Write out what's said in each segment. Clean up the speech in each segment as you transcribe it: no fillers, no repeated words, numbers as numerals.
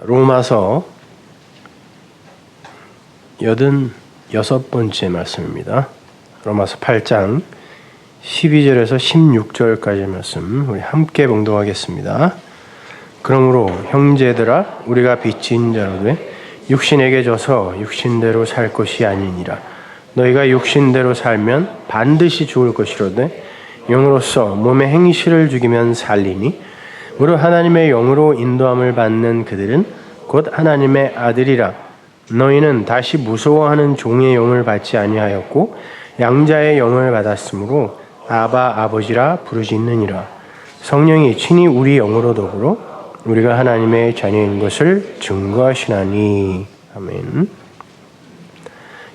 로마서 86번째 말씀입니다. 로마서 8장 12절에서 16절까지 말씀 우리 함께 봉독하겠습니다. 그러므로 형제들아 우리가 빚진 자로되 육신에게 져서 육신대로 살 것이 아니니라. 너희가 육신대로 살면 반드시 죽을 것이로되 영으로서 몸의 행실을 죽이면 살리니 무릇 하나님의 영으로 인도함을 받는 그들은 곧 하나님의 아들이라. 너희는 다시 무서워하는 종의 영을 받지 아니하였고 양자의 영을 받았으므로 아바 아버지라 부르짖느니라. 성령이 친히 우리 영으로 더불어 우리가 하나님의 자녀인 것을 증거하시나니. 아멘.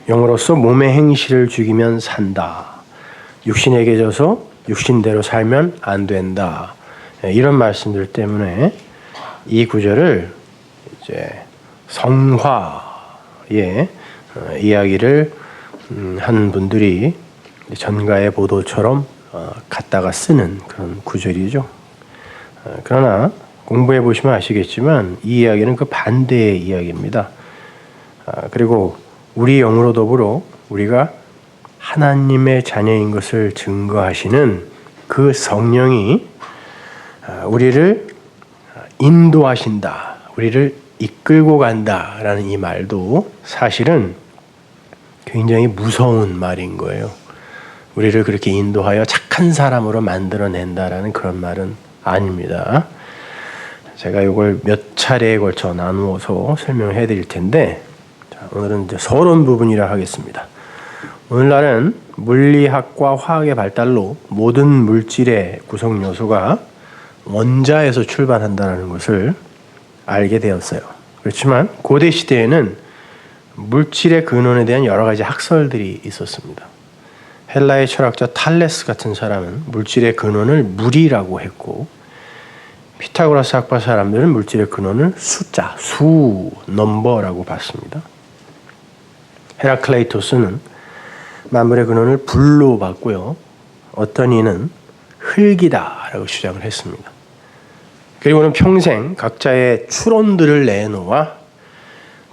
영으로서 몸의 행실을 죽이면 산다. 육신에게 져서 육신대로 살면 안 된다. 이런 말씀들 때문에 이 구절을 이제 성화의 이야기를 한 분들이 전가의 보도처럼 갖다가 쓰는 그런 구절이죠. 그러나 공부해 보시면 아시겠지만 이 이야기는 그 반대의 이야기입니다. 그리고 우리 영으로 더불어 우리가 하나님의 자녀인 것을 증거하시는 그 성령이 우리를 인도하신다, 우리를 이끌고 간다라는 이 말도 사실은 굉장히 무서운 말인 거예요. 우리를 그렇게 인도하여 착한 사람으로 만들어낸다라는 그런 말은 아닙니다. 제가 이걸 몇 차례에 걸쳐 나누어서 설명해 드릴 텐데, 오늘은 이제 서론 부분이라 하겠습니다. 오늘날은 물리학과 화학의 발달로 모든 물질의 구성 요소가 원자에서 출발한다는 것을 알게 되었어요. 그렇지만 고대 시대에는 물질의 근원에 대한 여러 가지 학설들이 있었습니다. 헬라의 철학자 탈레스 같은 사람은 물질의 근원을 물이라고 했고, 피타고라스 학파 사람들은 물질의 근원을 숫자, 수, 넘버라고 봤습니다. 헤라클레이토스는 만물의 근원을 불로 봤고요. 어떤 이는 흙이다라고 주장을 했습니다. 그리고는 평생 각자의 추론들을 내놓아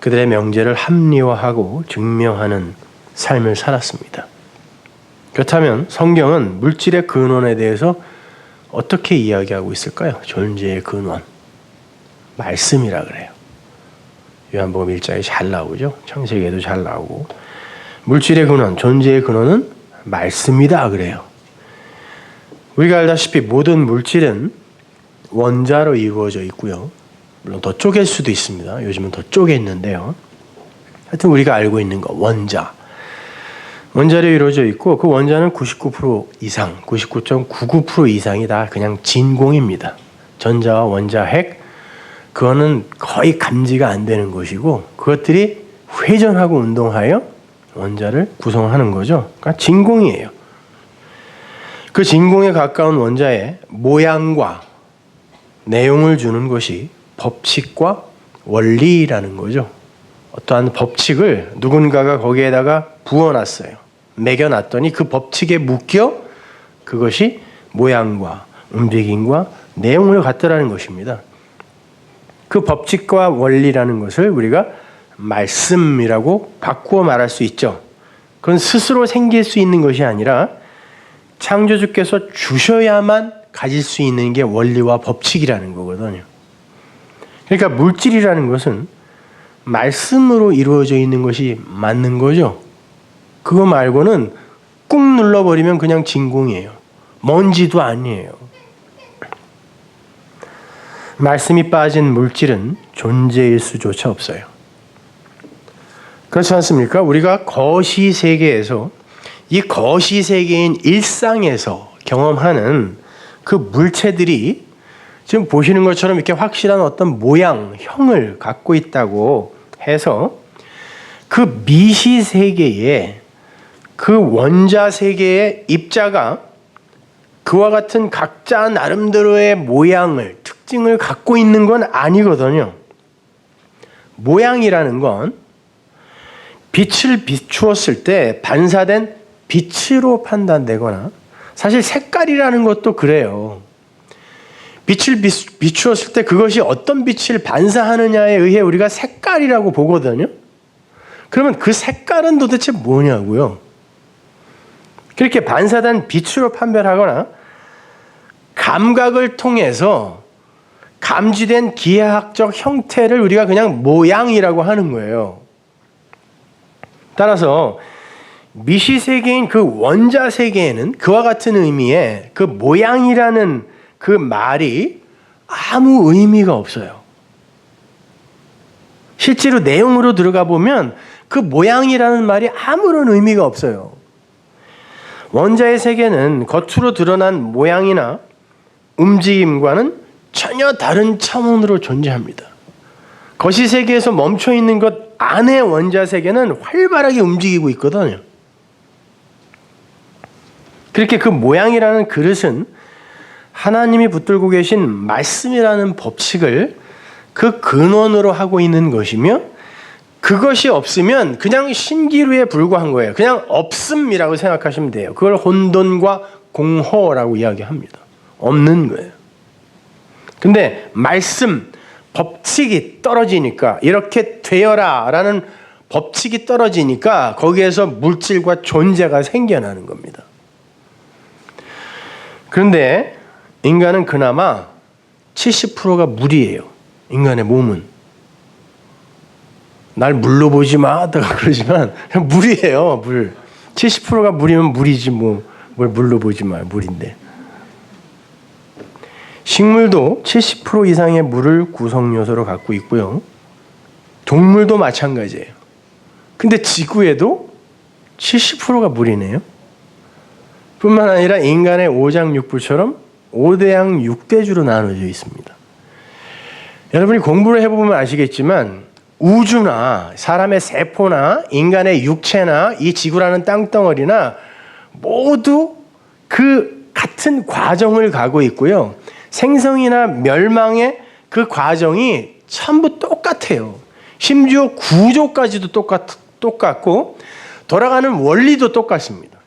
그들의 명제를 합리화하고 증명하는 삶을 살았습니다. 그렇다면 성경은 물질의 근원에 대해서 어떻게 이야기하고 있을까요? 존재의 근원, 말씀이라 그래요. 요한복음 1장에 잘 나오죠. 창세기에도 잘 나오고, 물질의 근원, 존재의 근원은 말씀이다 그래요. 우리가 알다시피 모든 물질은 원자로 이루어져 있고요. 물론 더 쪼갤 수도 있습니다. 요즘은 더 쪼갰는데요. 하여튼 우리가 알고 있는 거, 원자로 이루어져 있고, 그 원자는 99% 이상, 99.99% 이상이 다 그냥 진공입니다. 전자와 원자, 핵, 그거는 거의 감지가 안 되는 것이고, 그것들이 회전하고 운동하여 원자를 구성하는 거죠. 그러니까 진공이에요. 그 진공에 가까운 원자의 모양과 내용을 주는 것이 법칙과 원리라는 거죠. 어떠한 법칙을 누군가가 거기에다가 부어놨어요. 매겨놨더니 그 법칙에 묶여 그것이 모양과 움직임과 내용을 갖더라는 것입니다. 그 법칙과 원리라는 것을 우리가 말씀이라고 바꾸어 말할 수 있죠. 그건 스스로 생길 수 있는 것이 아니라 창조주께서 주셔야만 가질 수 있는 게 원리와 법칙이라는 거거든요. 그러니까 물질이라는 것은 말씀으로 이루어져 있는 것이 맞는 거죠. 그거 말고는 꾹 눌러버리면 그냥 진공이에요. 먼지도 아니에요. 말씀이 빠진 물질은 존재일 수조차 없어요. 그렇지 않습니까? 우리가 거시 세계에서, 이 거시 세계인 일상에서 경험하는 그 물체들이 지금 보시는 것처럼 이렇게 확실한 어떤 모양, 형을 갖고 있다고 해서 그 미시 세계에, 그 원자 세계의 입자가 그와 같은 각자 나름대로의 모양을, 특징을 갖고 있는 건 아니거든요. 모양이라는 건 빛을 비추었을 때 반사된 빛으로 판단되거나, 사실 색깔이라는 것도 그래요. 빛을 비추었을 때 그것이 어떤 빛을 반사하느냐에 의해 우리가 색깔이라고 보거든요. 그러면 그 색깔은 도대체 뭐냐고요? 그렇게 반사된 빛으로 판별하거나 감각을 통해서 감지된 기하학적 형태를 우리가 그냥 모양이라고 하는 거예요. 따라서 미시세계인 그 원자 세계에는 그와 같은 의미의 그 모양이라는 그 말이 아무 의미가 없어요. 실제로 내용으로 들어가 보면 그 모양이라는 말이 아무런 의미가 없어요. 원자의 세계는 겉으로 드러난 모양이나 움직임과는 전혀 다른 차원으로 존재합니다. 거시 세계에서 멈춰 있는 것 안에 원자 세계는 활발하게 움직이고 있거든요. 그렇게 그 모양이라는 그릇은 하나님이 붙들고 계신 말씀이라는 법칙을 그 근원으로 하고 있는 것이며, 그것이 없으면 그냥 신기루에 불과한 거예요. 그냥 없음이라고 생각하시면 돼요. 그걸 혼돈과 공허라고 이야기합니다. 없는 거예요. 근데 말씀, 법칙이 떨어지니까, 이렇게 되어라 라는 법칙이 떨어지니까 거기에서 물질과 존재가 생겨나는 겁니다. 그런데 인간은 그나마 70%가 물이에요. 인간의 몸은. 날 물로 보지 마 하다가 그러지만 그냥 물이에요. 물. 70%가 물이면 물이지 뭐 뭘 물로 보지 마. 물인데. 식물도 70% 이상의 물을 구성 요소로 갖고 있고요. 동물도 마찬가지예요. 근데 지구에도 70%가 물이네요. 뿐만 아니라 인간의 오장육부처럼 5대양 6대주로 나눠져 있습니다. 여러분이 공부를 해보면 아시겠지만 우주나 사람의 세포나 인간의 육체나 이 지구라는 땅덩어리나 모두 그 같은 과정을 가고 있고요. 생성이나 멸망의 그 과정이 전부 똑같아요. 심지어 구조까지도 똑같고 돌아가는 원리도 똑같습니다.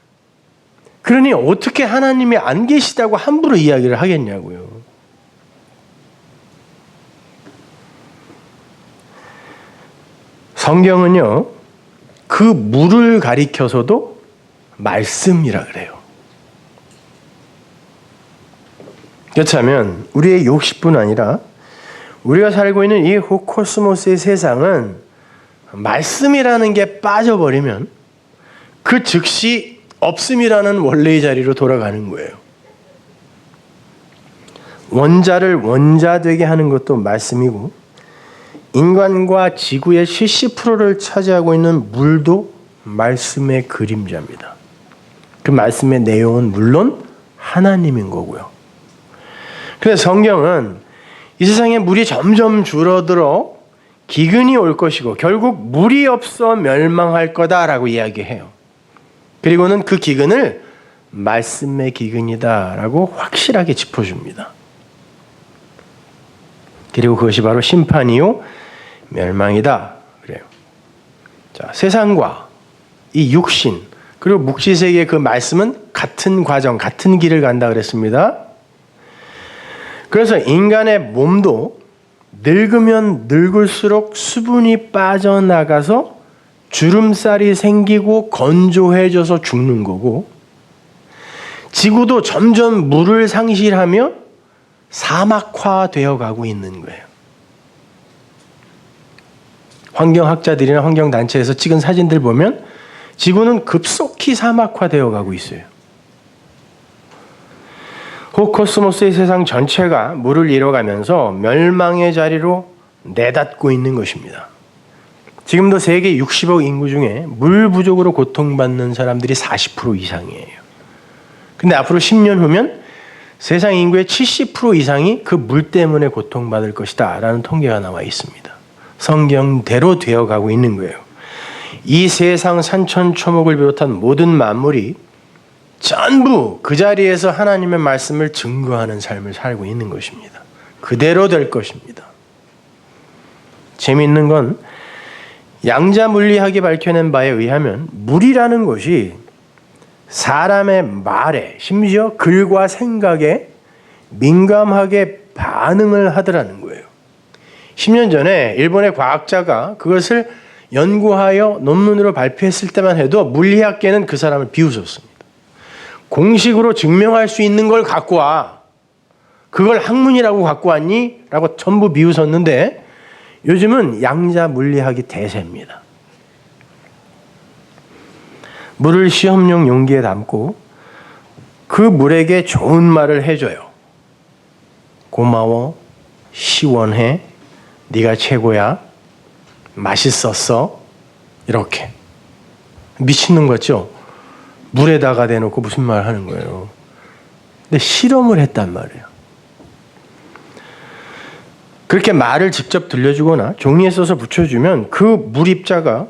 그러니 어떻게 하나님이 안 계시다고 함부로 이야기를 하겠냐고요. 성경은요, 그 물을 가리켜서도 말씀이라 그래요. 그렇다면 우리의 욕심뿐 아니라 우리가 살고 있는 이 코스모스의 세상은 말씀이라는 게 빠져버리면 그 즉시 없음이라는 원래의 자리로 돌아가는 거예요. 원자를 원자되게 하는 것도 말씀이고, 인간과 지구의 70%를 차지하고 있는 물도 말씀의 그림자입니다. 그 말씀의 내용은 물론 하나님인 거고요. 그래서 성경은 이 세상에 물이 점점 줄어들어 기근이 올 것이고 결국 물이 없어 멸망할 거다라고 이야기해요. 그리고는 그 기근을 말씀의 기근이다라고 확실하게 짚어줍니다. 그리고 그것이 바로 심판이요 멸망이다 그래요. 자, 세상과 이 육신 그리고 묵시세계의 그 말씀은 같은 과정, 같은 길을 간다 그랬습니다. 그래서 인간의 몸도 늙으면 늙을수록 수분이 빠져나가서 주름살이 생기고 건조해져서 죽는 거고, 지구도 점점 물을 상실하며 사막화되어 가고 있는 거예요. 환경학자들이나 환경단체에서 찍은 사진들 보면 지구는 급속히 사막화되어 가고 있어요. 코스모스의 세상 전체가 물을 잃어가면서 멸망의 자리로 내닫고 있는 것입니다. 지금도 세계 60억 인구 중에 물 부족으로 고통받는 사람들이 40% 이상이에요. 근데 앞으로 10년 후면 세상 인구의 70% 이상이 그 물 때문에 고통받을 것이다 라는 통계가 나와 있습니다. 성경대로 되어가고 있는 거예요. 이 세상 산천초목을 비롯한 모든 만물이 전부 그 자리에서 하나님의 말씀을 증거하는 삶을 살고 있는 것입니다. 그대로 될 것입니다. 재미있는 건 양자물리학이 밝혀낸 바에 의하면 물이라는 것이 사람의 말에 심지어 글과 생각에 민감하게 반응을 하더라는 거예요. 10년 전에 일본의 과학자가 그것을 연구하여 논문으로 발표했을 때만 해도 물리학계는 그 사람을 비웃었습니다. 공식으로 증명할 수 있는 걸 갖고 와. 그걸 학문이라고 갖고 왔니? 라고 전부 비웃었는데 요즘은 양자 물리학이 대세입니다. 물을 시험용 용기에 담고 그 물에게 좋은 말을 해줘요. 고마워, 시원해, 네가 최고야, 맛있었어, 이렇게. 미친놈 같죠? 물에다가 대놓고 무슨 말 하는 거예요. 근데 실험을 했단 말이에요. 그렇게 말을 직접 들려주거나 종이에 써서 붙여주면 그 물입자가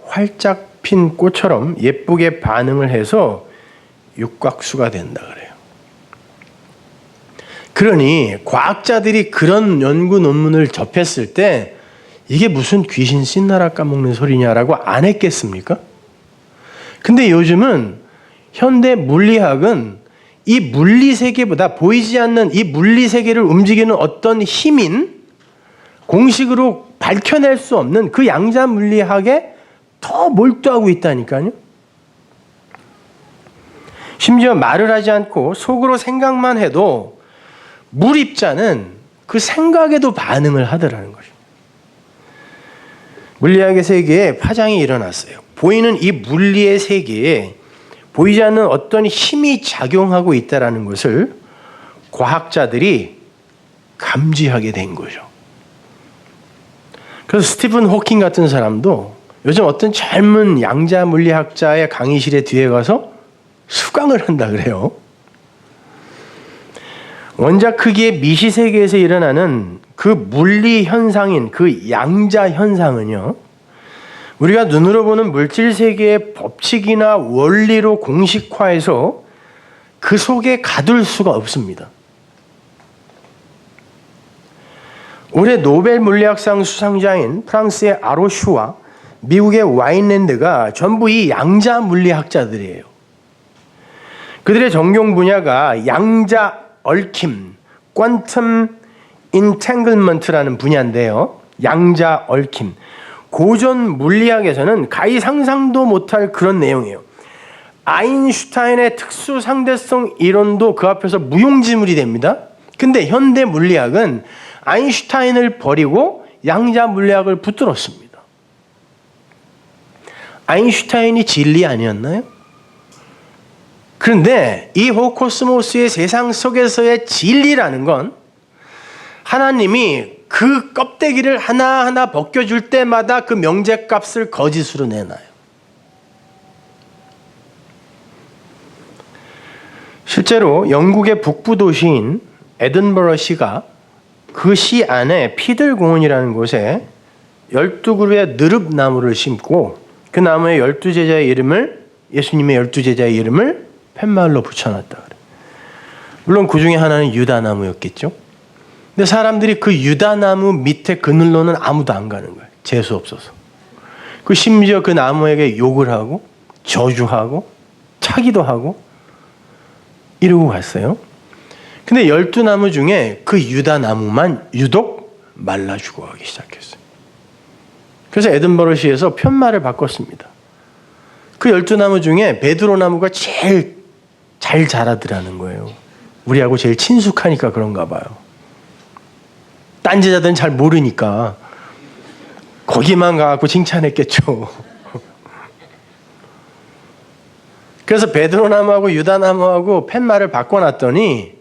활짝 핀 꽃처럼 예쁘게 반응을 해서 육각수가 된다 그래요. 그러니 과학자들이 그런 연구 논문을 접했을 때 이게 무슨 귀신 씻나라 까먹는 소리냐라고 안 했겠습니까? 근데 요즘은 현대 물리학은 이 물리 세계보다 보이지 않는 이 물리 세계를 움직이는 어떤 힘인 공식으로 밝혀낼 수 없는 그 양자 물리학에 더 몰두하고 있다니까요. 심지어 말을 하지 않고 속으로 생각만 해도 물입자는 그 생각에도 반응을 하더라는 것입니다. 물리학의 세계에 파장이 일어났어요. 보이는 이 물리의 세계에 보이지 않는 어떤 힘이 작용하고 있다는 것을 과학자들이 감지하게 된 거죠. 그래서 스티븐 호킹 같은 사람도 요즘 어떤 젊은 양자 물리학자의 강의실에 뒤에 가서 수강을 한다 그래요. 원자 크기의 미시 세계에서 일어나는 그 물리 현상인 그 양자 현상은요, 우리가 눈으로 보는 물질 세계의 법칙이나 원리로 공식화해서 그 속에 가둘 수가 없습니다. 올해 노벨 물리학상 수상자인 프랑스의 아로슈와 미국의 와인랜드가 전부 이 양자 물리학자들이에요. 그들의 전공 분야가 양자 얽힘, 퀀텀 인탱글먼트라는 분야인데요. 양자 얽힘. 고전 물리학에서는 가히 상상도 못할 그런 내용이에요. 아인슈타인의 특수 상대성 이론도 그 앞에서 무용지물이 됩니다. 근데 현대 물리학은 아인슈타인을 버리고 양자 물리학을 붙들었습니다. 아인슈타인이 진리 아니었나요? 그런데 이 호코스모스의 세상 속에서의 진리라는 건 하나님이 그 껍데기를 하나하나 벗겨줄 때마다 그 명제값을 거짓으로 내놔요. 실제로 영국의 북부 도시인 에든버러시가 그 시 안에 피들공원이라는 곳에 12그루의 느릅나무를 심고 그 나무에 12제자의 이름을, 예수님의 12제자의 이름을 팻말로 붙여놨다 그래요. 물론 그 중에 하나는 유다나무였겠죠. 근데 사람들이 그 유다나무 밑에 그늘로는 아무도 안 가는 거예요. 재수 없어서. 그 심지어 그 나무에게 욕을 하고 저주하고 차기도 하고 이러고 갔어요. 근데 12나무 중에 그 유다나무만 유독 말라 죽어가기 시작했어요. 그래서 에든버러시에서 편말을 바꿨습니다. 그 12나무 중에 베드로나무가 제일 잘 자라더라는 거예요. 우리하고 제일 친숙하니까 그런가 봐요. 딴 제자들은 잘 모르니까 거기만 가고 칭찬했겠죠. 그래서 베드로나무하고 유다나무하고 팻말을 바꿔놨더니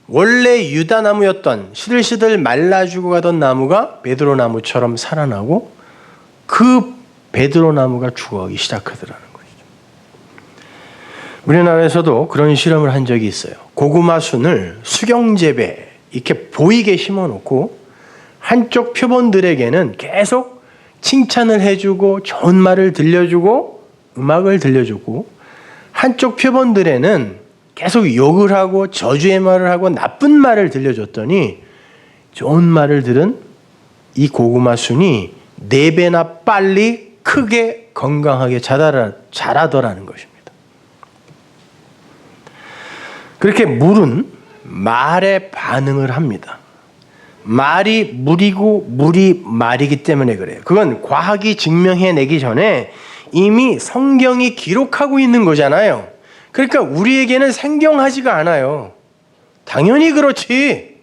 원래 유다나무였던 시들시들 말라 죽어가던 나무가 베드로나무처럼 살아나고 그 베드로나무가 죽어가기 시작하더라는 것이죠. 우리나라에서도 그런 실험을 한 적이 있어요. 고구마 순을 수경재배 이렇게 보이게 심어놓고 한쪽 표본들에게는 계속 칭찬을 해주고 좋은 말을 들려주고 음악을 들려주고 한쪽 표본들에는 계속 욕을 하고 저주의 말을 하고 나쁜 말을 들려줬더니 좋은 말을 들은 이 고구마 순이 4배나 빨리 크게 건강하게 자라더라는 것입니다. 그렇게 물은 말에 반응을 합니다. 말이 물이고 물이 말이기 때문에 그래요. 그건 과학이 증명해내기 전에 이미 성경이 기록하고 있는 거잖아요. 그러니까 우리에게는 생경하지가 않아요. 당연히 그렇지.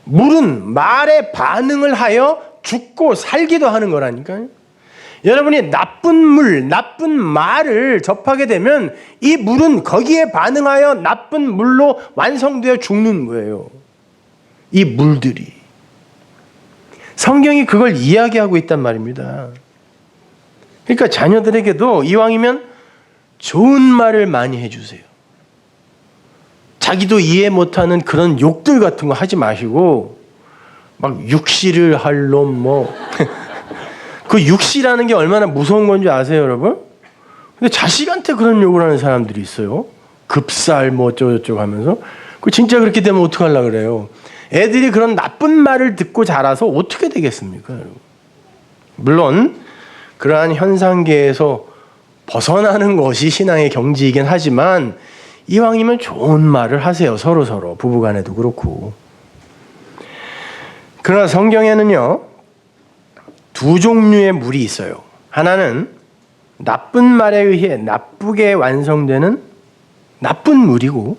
물은 말에 반응을 하여 죽고 살기도 하는 거라니까요. 여러분이 나쁜 물, 나쁜 말을 접하게 되면 이 물은 거기에 반응하여 나쁜 물로 완성되어 죽는 거예요. 이 물들이. 성경이 그걸 이야기하고 있단 말입니다. 그러니까 자녀들에게도 이왕이면 좋은 말을 많이 해주세요. 자기도 이해 못하는 그런 욕들 같은 거 하지 마시고 막 육시를 할 놈 뭐 그 육시라는 게 얼마나 무서운 건지 아세요, 여러분? 근데 자식한테 그런 욕을 하는 사람들이 있어요. 급살 뭐 어쩌고저쩌고 하면서. 그 진짜 그렇게 되면 어떡하려고 그래요. 애들이 그런 나쁜 말을 듣고 자라서 어떻게 되겠습니까, 여러분? 물론 그러한 현상계에서 벗어나는 것이 신앙의 경지이긴 하지만 이왕이면 좋은 말을 하세요. 서로 부부간에도 그렇고. 그러나 성경에는요, 두 종류의 물이 있어요. 하나는 나쁜 말에 의해 나쁘게 완성되는 나쁜 물이고,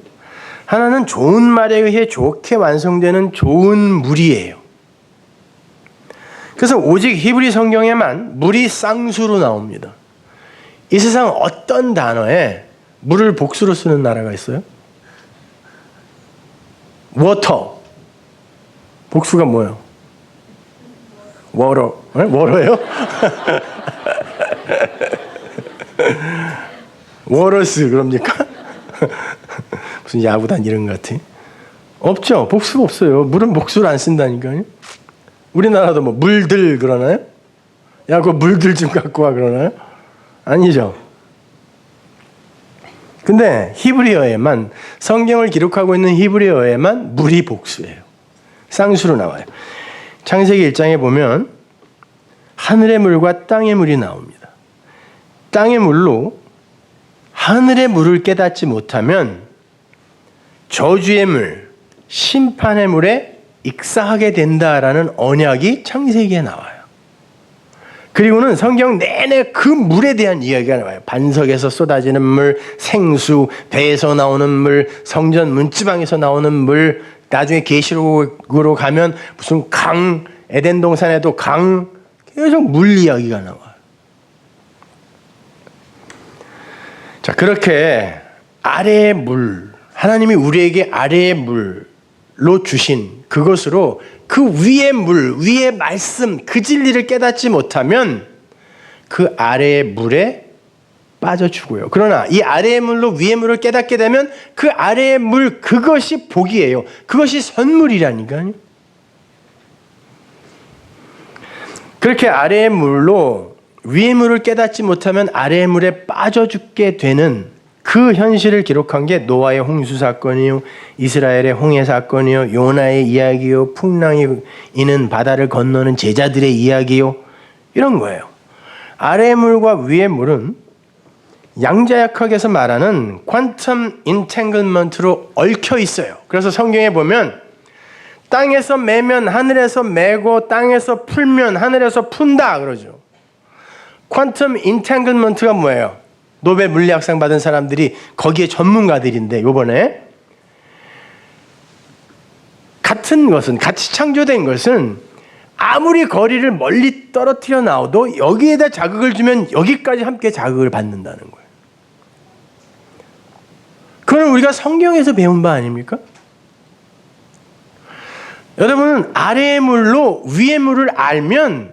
하나는 좋은 말에 의해 좋게 완성되는 좋은 물이에요. 그래서 오직 히브리 성경에만 물이 쌍수로 나옵니다. 이 세상 어떤 단어에 물을 복수로 쓰는 나라가 있어요? 워터. 복수가 뭐예요? 워러. 워러예요? 워러스 그럽니까? 무슨 야구단 이런 것 같아. 없죠. 복수가 없어요. 물은 복수를 안 쓴다니까요. 우리나라도 뭐 물들 그러나요? 야, 그 물들 좀 갖고 와 그러나요? 아니죠. 근데 히브리어에만, 성경을 기록하고 있는 히브리어에만 물이 복수예요. 쌍수로 나와요. 창세기 1장에 보면 하늘의 물과 땅의 물이 나옵니다. 땅의 물로 하늘의 물을 깨닫지 못하면 저주의 물, 심판의 물에 익사하게 된다라는 언약이 창세기에 나와요. 그리고는 성경 내내 그 물에 대한 이야기가 나와요. 반석에서 쏟아지는 물, 생수, 배에서 나오는 물, 성전 문지방에서 나오는 물, 나중에 계시록으로 가면 무슨 강, 에덴 동산에도 강, 계속 물 이야기가 나와요. 자, 그렇게 아래의 물, 하나님이 우리에게 아래의 물로 주신 그것으로 그 위의 물, 위의 말씀, 그 진리를 깨닫지 못하면 그 아래의 물에 빠져 죽어요. 그러나 이 아래의 물로 위의 물을 깨닫게 되면 그 아래의 물, 그것이 복이에요. 그것이 선물이라니까요. 그렇게 아래의 물로 위의 물을 깨닫지 못하면 아래의 물에 빠져 죽게 되는 그 현실을 기록한 게 노아의 홍수 사건이요, 이스라엘의 홍해 사건이요, 요나의 이야기요, 풍랑이 이는 바다를 건너는 제자들의 이야기요, 이런 거예요. 아래의 물과 위의 물은 양자역학에서 말하는 퀀텀 인탱글먼트로 얽혀 있어요. 그래서 성경에 보면 땅에서 매면 하늘에서 매고 땅에서 풀면 하늘에서 푼다 그러죠. 퀀텀 인탱글먼트가 뭐예요? 노벨 물리학상 받은 사람들이 거기에 전문가들인데 요번에 같은 것은, 같이 창조된 것은 아무리 거리를 멀리 떨어뜨려 놔도 여기에다 자극을 주면 여기까지 함께 자극을 받는다는 거예요. 그건 우리가 성경에서 배운 바 아닙니까? 여러분은 아래의 물로 위의 물을 알면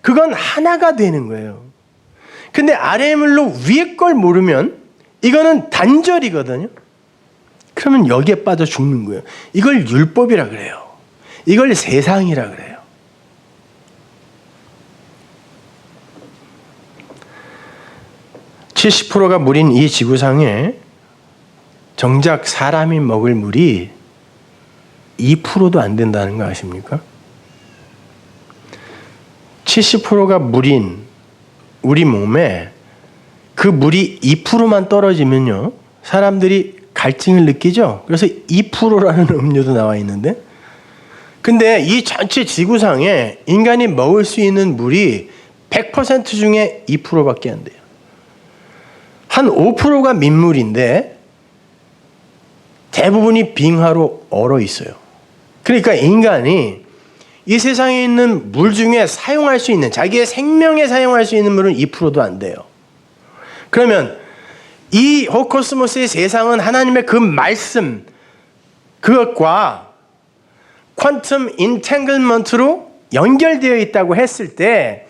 그건 하나가 되는 거예요. 근데 아래의 물로 위의 걸 모르면 이거는 단절이거든요. 그러면 여기에 빠져 죽는 거예요. 이걸 율법이라 그래요. 이걸 세상이라 그래요. (70%가) 물인 이 지구상에 정작 사람이 먹을 물이 2%도 안 된다는 거 아십니까? 70%가 물인 우리 몸에 그 물이 2%만 떨어지면요, 사람들이 갈증을 느끼죠. 그래서 2%라는 음료도 나와 있는데, 근데 이 전체 지구상에 인간이 먹을 수 있는 물이 100% 중에 2%밖에 안 돼요. 한 5%가 민물인데 대부분이 빙하로 얼어 있어요. 그러니까 인간이 이 세상에 있는 물 중에 사용할 수 있는, 자기의 생명에 사용할 수 있는 물은 2%도 안 돼요. 그러면 이 호코스모스의 세상은 하나님의 그 말씀, 그것과 퀀텀 인탱글먼트로 연결되어 있다고 했을 때,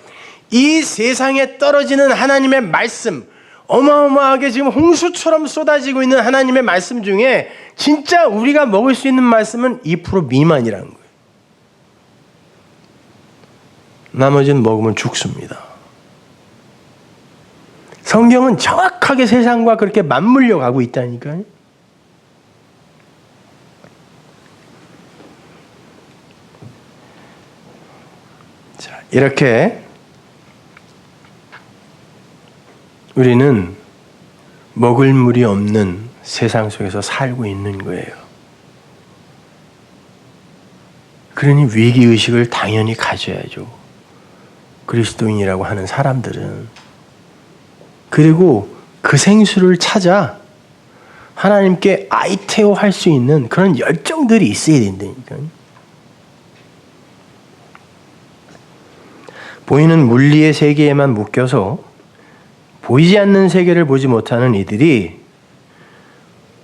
이 세상에 떨어지는 하나님의 말씀, 어마어마하게 지금 홍수처럼 쏟아지고 있는 하나님의 말씀 중에 진짜 우리가 먹을 수 있는 말씀은 2% 미만이라는 거예요. 나머지는 먹으면 죽습니다. 성경은 정확하게 세상과 그렇게 맞물려 가고 있다니까요. 자, 이렇게 우리는 먹을 물이 없는 세상 속에서 살고 있는 거예요. 그러니 위기의식을 당연히 가져야죠. 그리스도인이라고 하는 사람들은. 그리고 그 생수를 찾아 하나님께 아이테오 할 수 있는 그런 열정들이 있어야 된다니까요. 보이는 물리의 세계에만 묶여서 보이지 않는 세계를 보지 못하는 이들이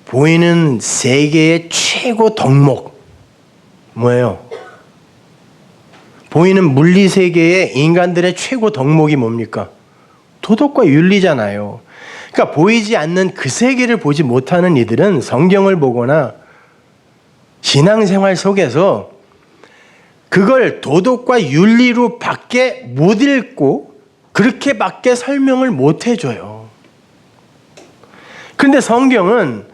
보이는 세계의 최고 덕목, 뭐예요? 보이는 물리 세계의 인간들의 최고 덕목이 뭡니까? 도덕과 윤리잖아요. 그러니까 보이지 않는 그 세계를 보지 못하는 이들은 성경을 보거나 신앙생활 속에서 그걸 도덕과 윤리로 밖에 못 읽고 그렇게 밖에 설명을 못 해줘요. 그런데 성경은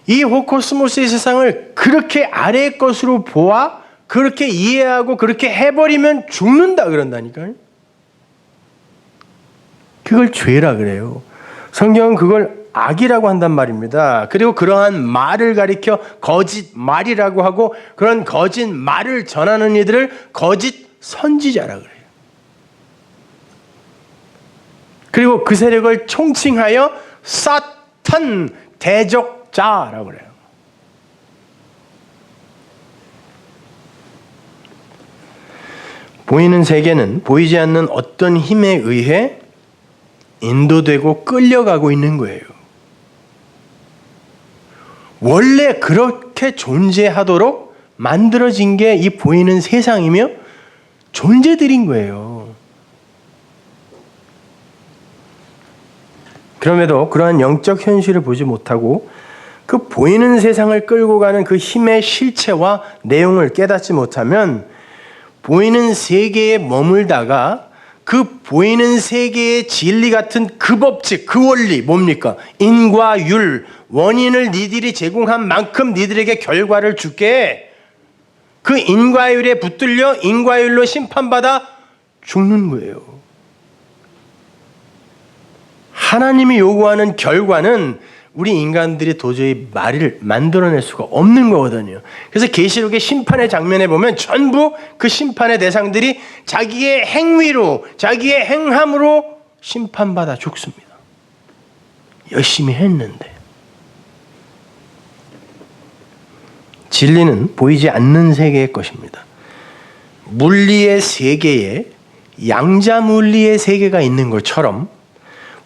이 호코스모스의 세상을 그렇게 아래의 것으로 보아 그렇게 이해하고 그렇게 해버리면 죽는다 그런다니까요. 그걸 죄라 그래요. 성경은 그걸 악이라고 한단 말입니다. 그리고 그러한 말을 가리켜 거짓말이라고 하고 그런 거짓말을 전하는 이들을 거짓 선지자라 그래요. 그리고 그 세력을 총칭하여 사탄 대적자라고 그래요. 보이는 세계는 보이지 않는 어떤 힘에 의해 인도되고 끌려가고 있는 거예요. 원래 그렇게 존재하도록 만들어진 게 이 보이는 세상이며 존재들인 거예요. 그럼에도 그러한 영적 현실을 보지 못하고 그 보이는 세상을 끌고 가는 그 힘의 실체와 내용을 깨닫지 못하면 보이는 세계에 머물다가 그 보이는 세계의 진리 같은 그 법칙, 그 원리 뭡니까? 인과 율, 원인을 니들이 제공한 만큼 니들에게 결과를 줄게. 그 인과율에 붙들려 인과율로 심판받아 죽는 거예요. 하나님이 요구하는 결과는 우리 인간들이 도저히 말을 만들어낼 수가 없는 거거든요. 그래서 계시록의 심판의 장면에 보면 전부 그 심판의 대상들이 자기의 행위로, 자기의 행함으로 심판받아 죽습니다. 열심히 했는데. 진리는 보이지 않는 세계의 것입니다. 물리의 세계에 양자물리의 세계가 있는 것처럼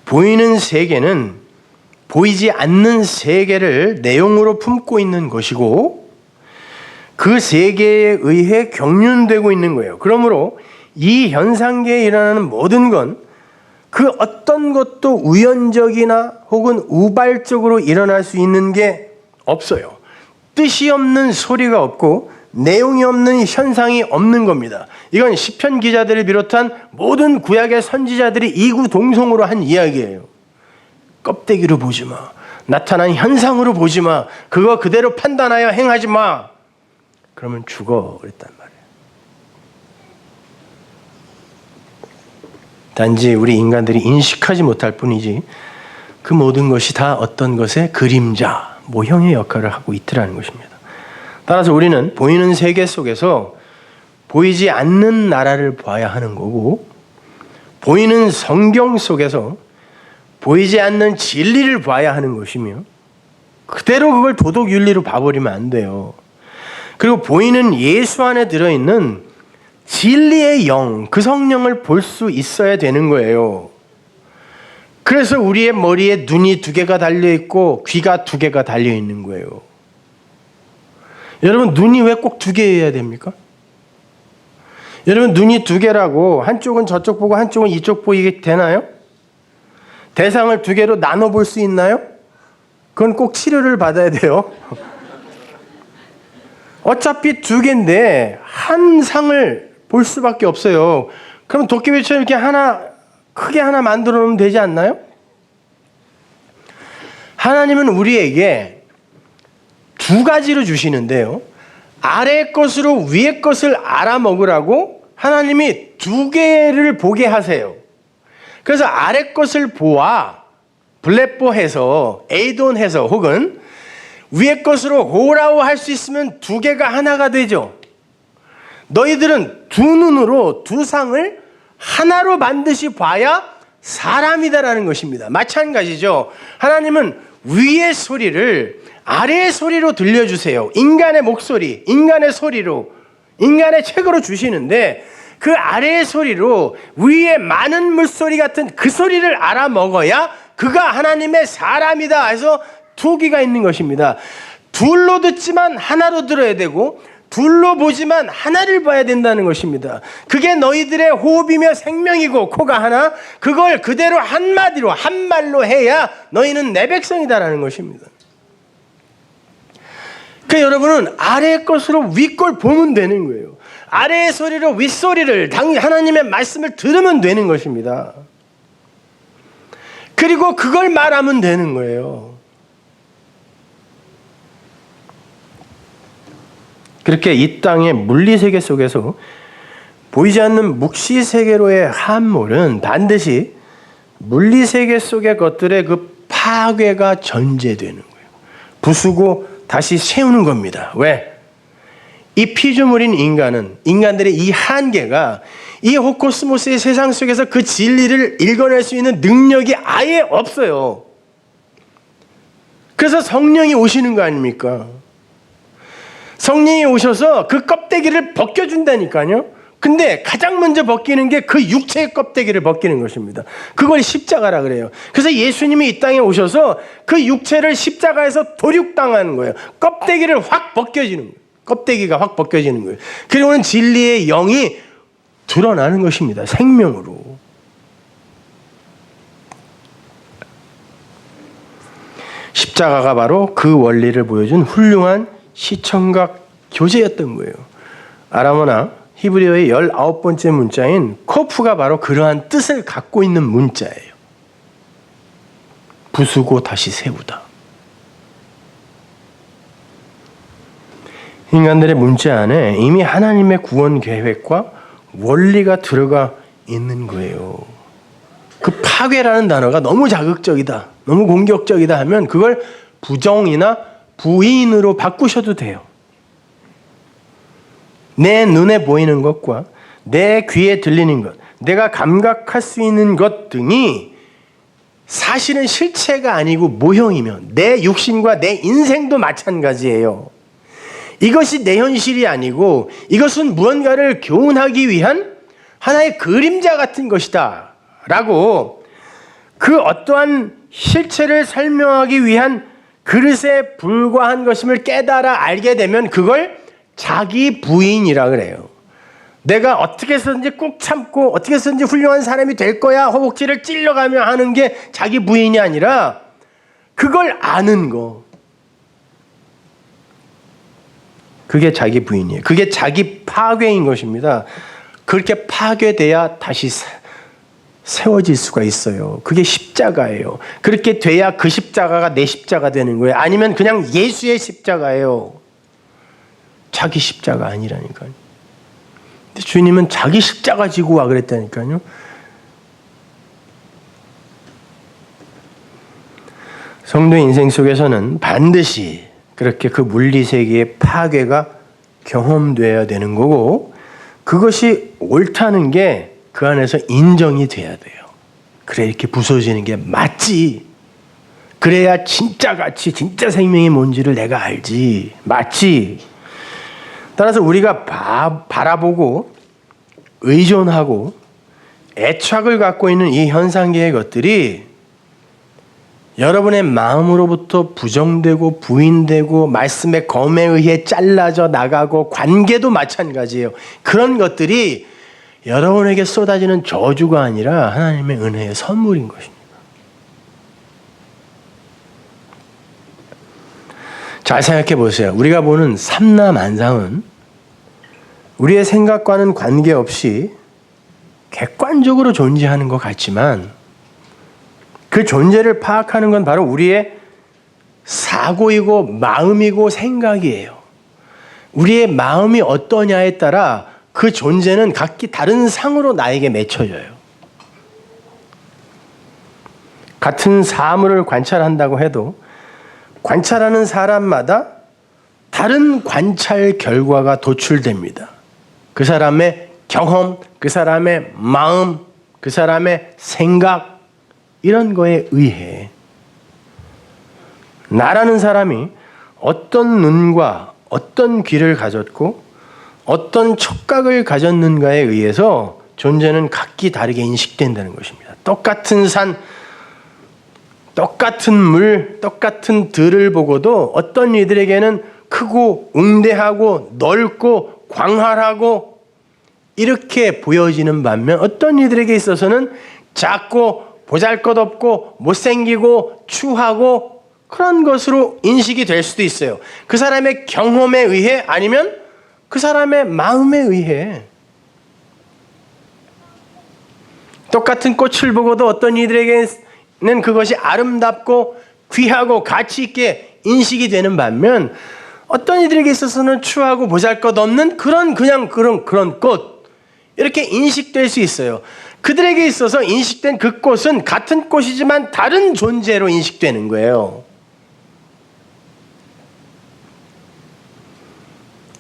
보이는 세계는 보이지 않는 세계를 내용으로 품고 있는 것이고 그 세계에 의해 경륜되고 있는 거예요. 그러므로 이 현상계에 일어나는 모든 건 그 어떤 것도 우연적이나 혹은 우발적으로 일어날 수 있는 게 없어요. 뜻이 없는 소리가 없고 내용이 없는 현상이 없는 겁니다. 이건 시편 기자들을 비롯한 모든 구약의 선지자들이 이구동성으로 한 이야기예요. 껍데기로 보지 마. 나타난 현상으로 보지 마. 그거 그대로 판단하여 행하지 마. 그러면 죽어 그랬단 말이에요. 단지 우리 인간들이 인식하지 못할 뿐이지 그 모든 것이 다 어떤 것의 그림자, 모형의 역할을 하고 있더라는 것입니다. 따라서 우리는 보이는 세계 속에서 보이지 않는 나라를 봐야 하는 거고, 보이는 성경 속에서 보이지 않는 진리를 봐야 하는 것이며, 그대로 그걸 도덕윤리로 봐버리면 안 돼요. 그리고 보이는 예수 안에 들어있는 진리의 영, 그 성령을 볼 수 있어야 되는 거예요. 그래서 우리의 머리에 눈이 2개가 달려있고 귀가 2개가 달려있는 거예요. 여러분, 눈이 왜 꼭 2개여야 됩니까? 여러분, 눈이 2개라고 한쪽은 저쪽 보고 한쪽은 이쪽 보이게 되나요? 대상을 2개로 나눠 볼 수 있나요? 그건 꼭 치료를 받아야 돼요. 어차피 2개인데 한 상을 볼 수밖에 없어요. 그럼 도깨비처럼 이렇게 크게 하나 만들어 놓으면 되지 않나요? 하나님은 우리에게 2가지로 주시는데요. 아래 것으로 위의 것을 알아먹으라고 하나님이 2개를 보게 하세요. 그래서 아래 것을 보아 블레뽀해서 에이돈해서 혹은 위의 것으로 호라우 할 수 있으면 2개가 하나가 되죠. 너희들은 2눈으로 2상을 하나로 반드시 봐야 사람이다라는 것입니다. 마찬가지죠. 하나님은 위의 소리를 아래의 소리로 들려주세요. 인간의 목소리, 인간의 소리로, 인간의 책으로 주시는데 그 아래의 소리로 위의 많은 물소리 같은 그 소리를 알아먹어야 그가 하나님의 사람이다 해서 2귀가 있는 것입니다. 둘로 듣지만 하나로 들어야 되고 둘로 보지만 하나를 봐야 된다는 것입니다. 그게 너희들의 호흡이며 생명이고 코가 하나, 그걸 그대로 한마디로 한말로 해야 너희는 내 백성이다라는 것입니다. 그러니까 여러분은 아래의 것으로 위 걸 보면 되는 거예요. 아래의 소리로 윗소리를 하나님의 말씀을 들으면 되는 것입니다. 그리고 그걸 말하면 되는 거예요. 그렇게 이 땅의 물리세계 속에서 보이지 않는 묵시세계로의 함몰은 반드시 물리세계 속의 것들의 그 파괴가 전제되는 거예요. 부수고 다시 세우는 겁니다. 왜? 이 피조물인 인간들의 이 한계가 이 호코스모스의 세상 속에서 그 진리를 읽어낼 수 있는 능력이 아예 없어요. 그래서 성령이 오시는 거 아닙니까? 성령이 오셔서 그 껍데기를 벗겨준다니까요. 근데 가장 먼저 벗기는 게 그 육체의 껍데기를 벗기는 것입니다. 그걸 십자가라 그래요. 그래서 예수님이 이 땅에 오셔서 그 육체를 십자가에서 도륙당하는 거예요. 껍데기를 확 벗겨지는 거예요. 껍데기가 확 벗겨지는 거예요. 그리고는 진리의 영이 드러나는 것입니다. 생명으로. 십자가가 바로 그 원리를 보여준 훌륭한 시청각 교재였던 거예요. 아람어나 히브리어의 19번째 문자인 코프가 바로 그러한 뜻을 갖고 있는 문자예요. 부수고 다시 세우다. 인간들의 문자 안에 이미 하나님의 구원 계획과 원리가 들어가 있는 거예요. 그 파괴라는 단어가 너무 자극적이다, 너무 공격적이다 하면 그걸 부정이나 부인으로 바꾸셔도 돼요. 내 눈에 보이는 것과 내 귀에 들리는 것, 내가 감각할 수 있는 것 등이 사실은 실체가 아니고 모형이며 내 육신과 내 인생도 마찬가지예요. 이것이 내 현실이 아니고 이것은 무언가를 교훈하기 위한 하나의 그림자 같은 것이다 라고 그 어떠한 실체를 설명하기 위한 그릇에 불과한 것임을 깨달아 알게 되면 그걸 자기 부인이라 그래요. 내가 어떻게 해서든지 꼭 참고 어떻게 해서든지 훌륭한 사람이 될 거야 허벅지를 찔러가며 하는 게 자기 부인이 아니라 그걸 아는 거. 그게 자기 부인이에요. 그게 자기 파괴인 것입니다. 그렇게 파괴돼야 다시 세워질 수가 있어요. 그게 십자가예요. 그렇게 돼야 그 십자가가 내 십자가 되는 거예요. 아니면 그냥 예수의 십자가예요. 자기 십자가 아니라니까요. 근데 주님은 자기 십자가 지고 와 그랬다니까요. 성도의 인생 속에서는 반드시 그렇게 그 물리세계의 파괴가 경험되어야 되는 거고, 그것이 옳다는 게 그 안에서 인정이 돼야 돼요. 그래, 이렇게 부서지는 게 맞지. 그래야 진짜 가치, 진짜 생명이 뭔지를 내가 알지. 맞지. 따라서 우리가 바라보고 의존하고 애착을 갖고 있는 이 현상계의 것들이 여러분의 마음으로부터 부정되고 부인되고 말씀의 검에 의해 잘라져 나가고, 관계도 마찬가지예요. 그런 것들이 여러분에게 쏟아지는 저주가 아니라 하나님의 은혜의 선물인 것입니다. 잘 생각해 보세요. 우리가 보는 삼라만상은 우리의 생각과는 관계없이 객관적으로 존재하는 것 같지만, 그 존재를 파악하는 건 바로 우리의 사고이고 마음이고 생각이에요. 우리의 마음이 어떠냐에 따라 그 존재는 각기 다른 상으로 나에게 맺혀져요. 같은 사물을 관찰한다고 해도 관찰하는 사람마다 다른 관찰 결과가 도출됩니다. 그 사람의 경험, 그 사람의 마음, 그 사람의 생각, 이런 거에 의해 나라는 사람이 어떤 눈과 어떤 귀를 가졌고 어떤 촉각을 가졌는가에 의해서 존재는 각기 다르게 인식된다는 것입니다. 똑같은 산, 똑같은 물, 똑같은 들을 보고도 어떤 이들에게는 크고 웅대하고 넓고 광활하고 이렇게 보여지는 반면, 어떤 이들에게 있어서는 작고 보잘것없고 못생기고 추하고 그런 것으로 인식이 될 수도 있어요. 그 사람의 경험에 의해, 아니면 그 사람의 마음에 의해. 똑같은 꽃을 보고도 어떤 이들에게는 그것이 아름답고 귀하고 가치 있게 인식이 되는 반면, 어떤 이들에게 있어서는 추하고 보잘것없는 그런 꽃, 이렇게 인식될 수 있어요. 그들에게 있어서 인식된 그 꽃은 같은 꽃이지만 다른 존재로 인식되는 거예요.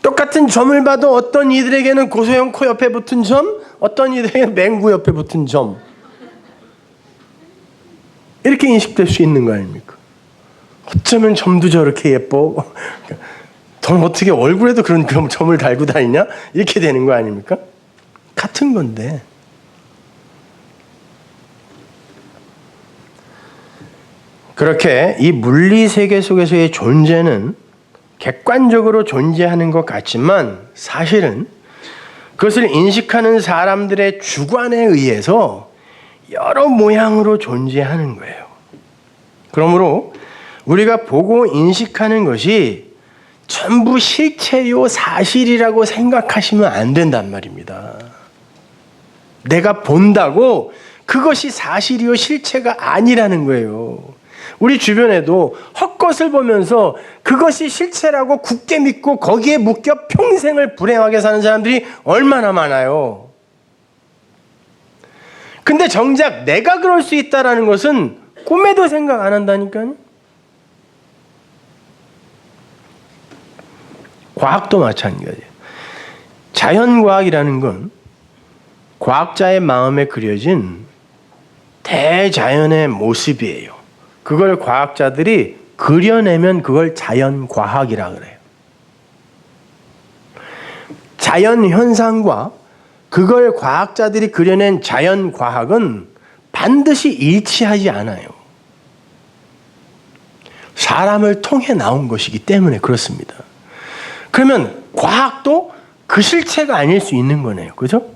똑같은 점을 봐도 어떤 이들에게는 고소형 코 옆에 붙은 점, 어떤 이들에게는 맹구 옆에 붙은 점, 이렇게 인식될 수 있는 거 아닙니까? 어쩌면 점도 저렇게 예뻐? 넌 어떻게 얼굴에도 그런 점을 달고 다니냐? 이렇게 되는 거 아닙니까? 같은 건데. 그렇게 이 물리세계 속에서의 존재는 객관적으로 존재하는 것 같지만, 사실은 그것을 인식하는 사람들의 주관에 의해서 여러 모양으로 존재하는 거예요. 그러므로 우리가 보고 인식하는 것이 전부 실체요 사실이라고 생각하시면 안 된단 말입니다. 내가 본다고 그것이 사실이요 실체가 아니라는 거예요. 우리 주변에도 헛것을 보면서 그것이 실체라고 굳게 믿고 거기에 묶여 평생을 불행하게 사는 사람들이 얼마나 많아요. 근데 정작 내가 그럴 수 있다는 것은 꿈에도 생각 안 한다니까요. 과학도 마찬가지예요. 자연과학이라는 건 과학자의 마음에 그려진 대자연의 모습이에요. 그걸 과학자들이 그려내면 그걸 자연과학이라 그래요. 자연현상과 그걸 과학자들이 그려낸 자연과학은 반드시 일치하지 않아요. 사람을 통해 나온 것이기 때문에 그렇습니다. 그러면 과학도 그 실체가 아닐 수 있는 거네요. 그죠?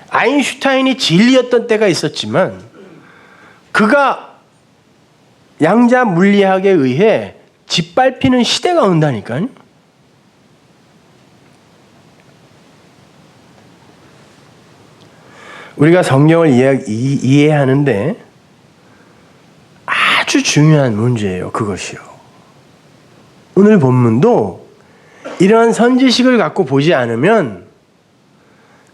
아인슈타인이 진리였던 때가 있었지만, 그가 양자 물리학에 의해 짓밟히는 시대가 온다니까요. 우리가 성경을 이해하는데 아주 중요한 문제예요. 그것이요. 오늘 본문도 이러한 선지식을 갖고 보지 않으면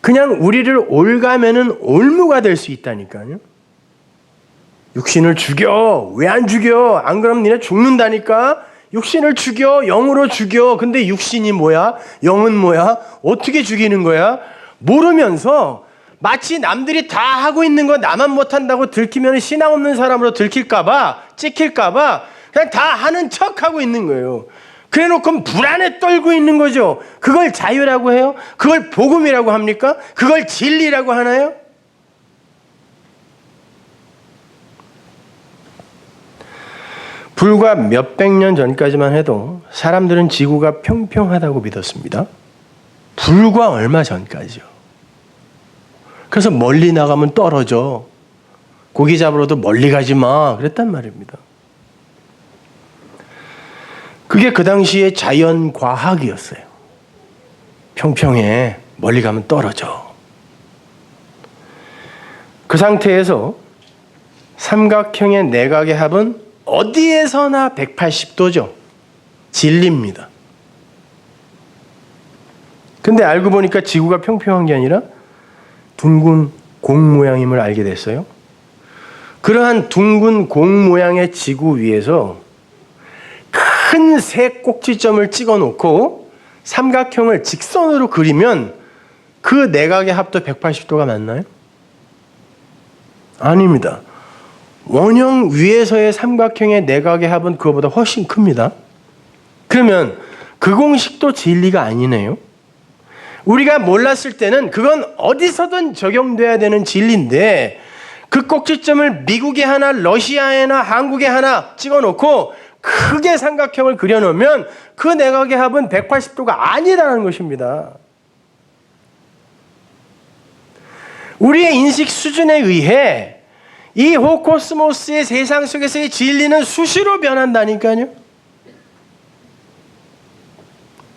그냥 우리를 올가매는 올무가 될 수 있다니까요. 육신을 죽여. 왜 안 죽여? 안 그러면 니네 죽는다니까. 육신을 죽여. 영으로 죽여. 근데 육신이 뭐야? 영은 뭐야? 어떻게 죽이는 거야? 모르면서 마치 남들이 다 하고 있는 거 나만 못한다고 들키면 신앙 없는 사람으로 들킬까봐, 찍힐까봐 그냥 다 하는 척하고 있는 거예요. 그래놓고 불안에 떨고 있는 거죠. 그걸 자유라고 해요? 그걸 복음이라고 합니까? 그걸 진리라고 하나요? 불과 몇백 년 전까지만 해도 사람들은 지구가 평평하다고 믿었습니다. 불과 얼마 전까지요. 그래서 멀리 나가면 떨어져. 고기 잡으러도 멀리 가지 마. 그랬단 말입니다. 그게 그 당시의 자연과학이었어요. 평평해. 멀리 가면 떨어져. 그 상태에서 삼각형의 내각의 합은 어디에서나 180도죠. 진리입니다. 근데 알고 보니까 지구가 평평한 게 아니라 둥근 공 모양임을 알게 됐어요. 그러한 둥근 공 모양의 지구 위에서 큰 세 꼭지점을 찍어 놓고 삼각형을 직선으로 그리면 그 내각의 합도 180도가 맞나요? 아닙니다. 원형 위에서의 삼각형의 내각의 합은 그거보다 훨씬 큽니다. 그러면 그 공식도 진리가 아니네요. 우리가 몰랐을 때는 그건 어디서든 적용돼야 되는 진리인데 그 꼭지점을 미국에 하나, 러시아에나 한국에 하나 찍어놓고 크게 삼각형을 그려놓으면 그 내각의 합은 180도가 아니라는 것입니다. 우리의 인식 수준에 의해 이 호코스모스의 세상 속에서의 진리는 수시로 변한다니까요.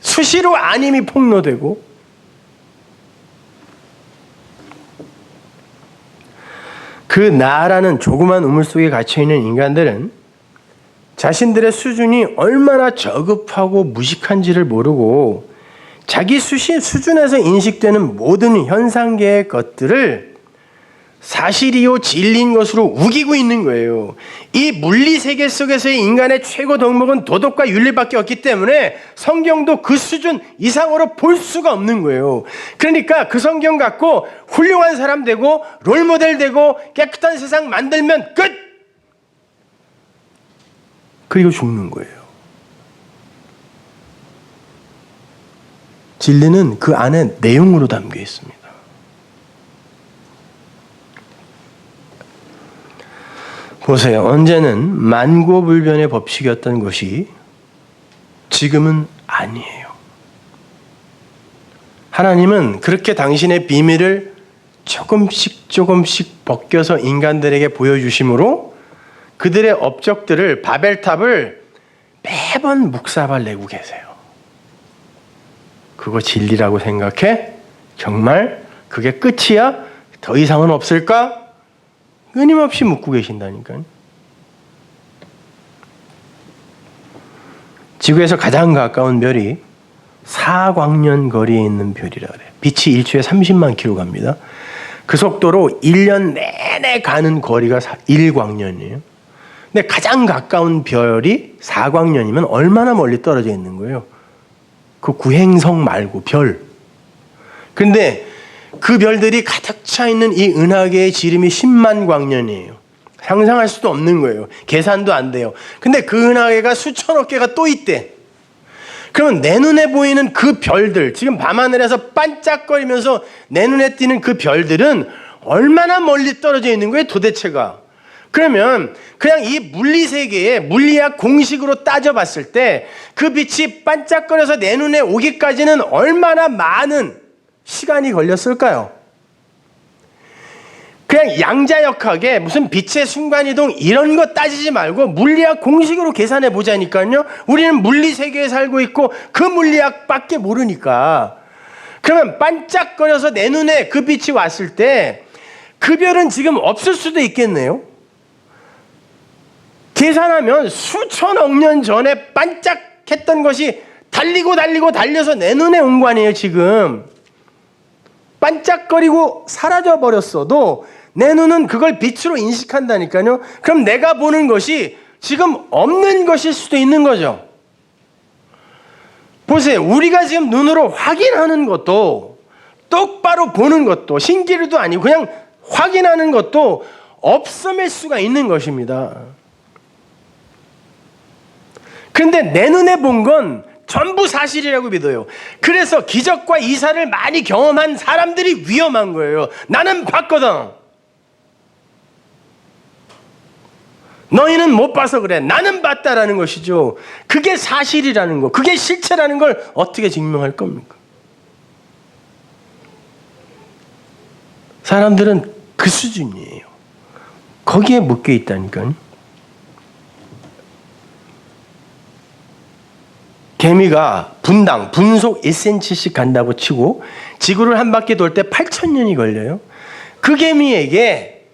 수시로 아님이 폭로되고 그 나라는 조그만 우물 속에 갇혀있는 인간들은 자신들의 수준이 얼마나 저급하고 무식한지를 모르고 자기 수준에서 인식되는 모든 현상계의 것들을 사실이요 진리인 것으로 우기고 있는 거예요. 이 물리세계 속에서의 인간의 최고 덕목은 도덕과 윤리밖에 없기 때문에 성경도 그 수준 이상으로 볼 수가 없는 거예요. 그러니까 그 성경 갖고 훌륭한 사람 되고 롤모델 되고 깨끗한 세상 만들면 끝! 그리고 죽는 거예요. 진리는 그 안에 내용으로 담겨 있습니다. 보세요. 언제는 만고불변의 법칙이었던 것이 지금은 아니에요. 하나님은 그렇게 당신의 비밀을 조금씩 벗겨서 인간들에게 보여주심으로 그들의 업적들을 바벨탑을 매번 묵사발 내고 계세요. 그거 진리라고 생각해? 정말 그게 끝이야? 더 이상은 없을까? 끊임없이 묻고 계신다니까요. 지구에서 가장 가까운 별이 4광년 거리에 있는 별이라 그래요. 빛이 1초에 30만 킬로 갑니다. 그 속도로 1년 내내 가는 거리가 1광년이에요. 근데 가장 가까운 별이 4광년이면 얼마나 멀리 떨어져 있는 거예요? 그 구행성 말고 별. 근데 그 별들이 가득 차 있는 이 은하계의 지름이 10만 광년이에요. 상상할 수도 없는 거예요. 계산도 안 돼요. 근데 그 은하계가 수천억 개가 또 있대. 그러면 내 눈에 보이는 그 별들, 지금 밤하늘에서 반짝거리면서 내 눈에 띄는 그 별들은 얼마나 멀리 떨어져 있는 거예요, 도대체가? 그러면 그냥 이 물리세계의 물리학 공식으로 따져봤을 때 그 빛이 반짝거려서 내 눈에 오기까지는 얼마나 많은 시간이 걸렸을까요? 그냥 양자역학에 무슨 빛의 순간이동 이런 거 따지지 말고 물리학 공식으로 계산해 보자니까요. 우리는 물리세계에 살고 있고 그 물리학밖에 모르니까. 그러면 반짝거려서 내 눈에 그 빛이 왔을 때 그 별은 지금 없을 수도 있겠네요. 계산하면 수천억 년 전에 반짝했던 것이 달려서 내 눈에 온 거 아니에요, 지금. 반짝거리고 사라져 버렸어도 내 눈은 그걸 빛으로 인식한다니까요. 그럼 내가 보는 것이 지금 없는 것일 수도 있는 거죠. 보세요. 우리가 지금 눈으로 확인하는 것도, 똑바로 보는 것도, 신기루도 아니고 그냥 확인하는 것도 없음일 수가 있는 것입니다. 그런데 내 눈에 본 건 전부 사실이라고 믿어요. 그래서 기적과 이사를 많이 경험한 사람들이 위험한 거예요. 나는 봤거든. 너희는 못 봐서 그래. 나는 봤다라는 것이죠. 그게 사실이라는 거, 그게 실체라는 걸 어떻게 증명할 겁니까? 사람들은 그 수준이에요. 거기에 묶여 있다니까요. 개미가 분속 1cm씩 간다고 치고 지구를 한 바퀴 돌 때 8,000년이 걸려요. 그 개미에게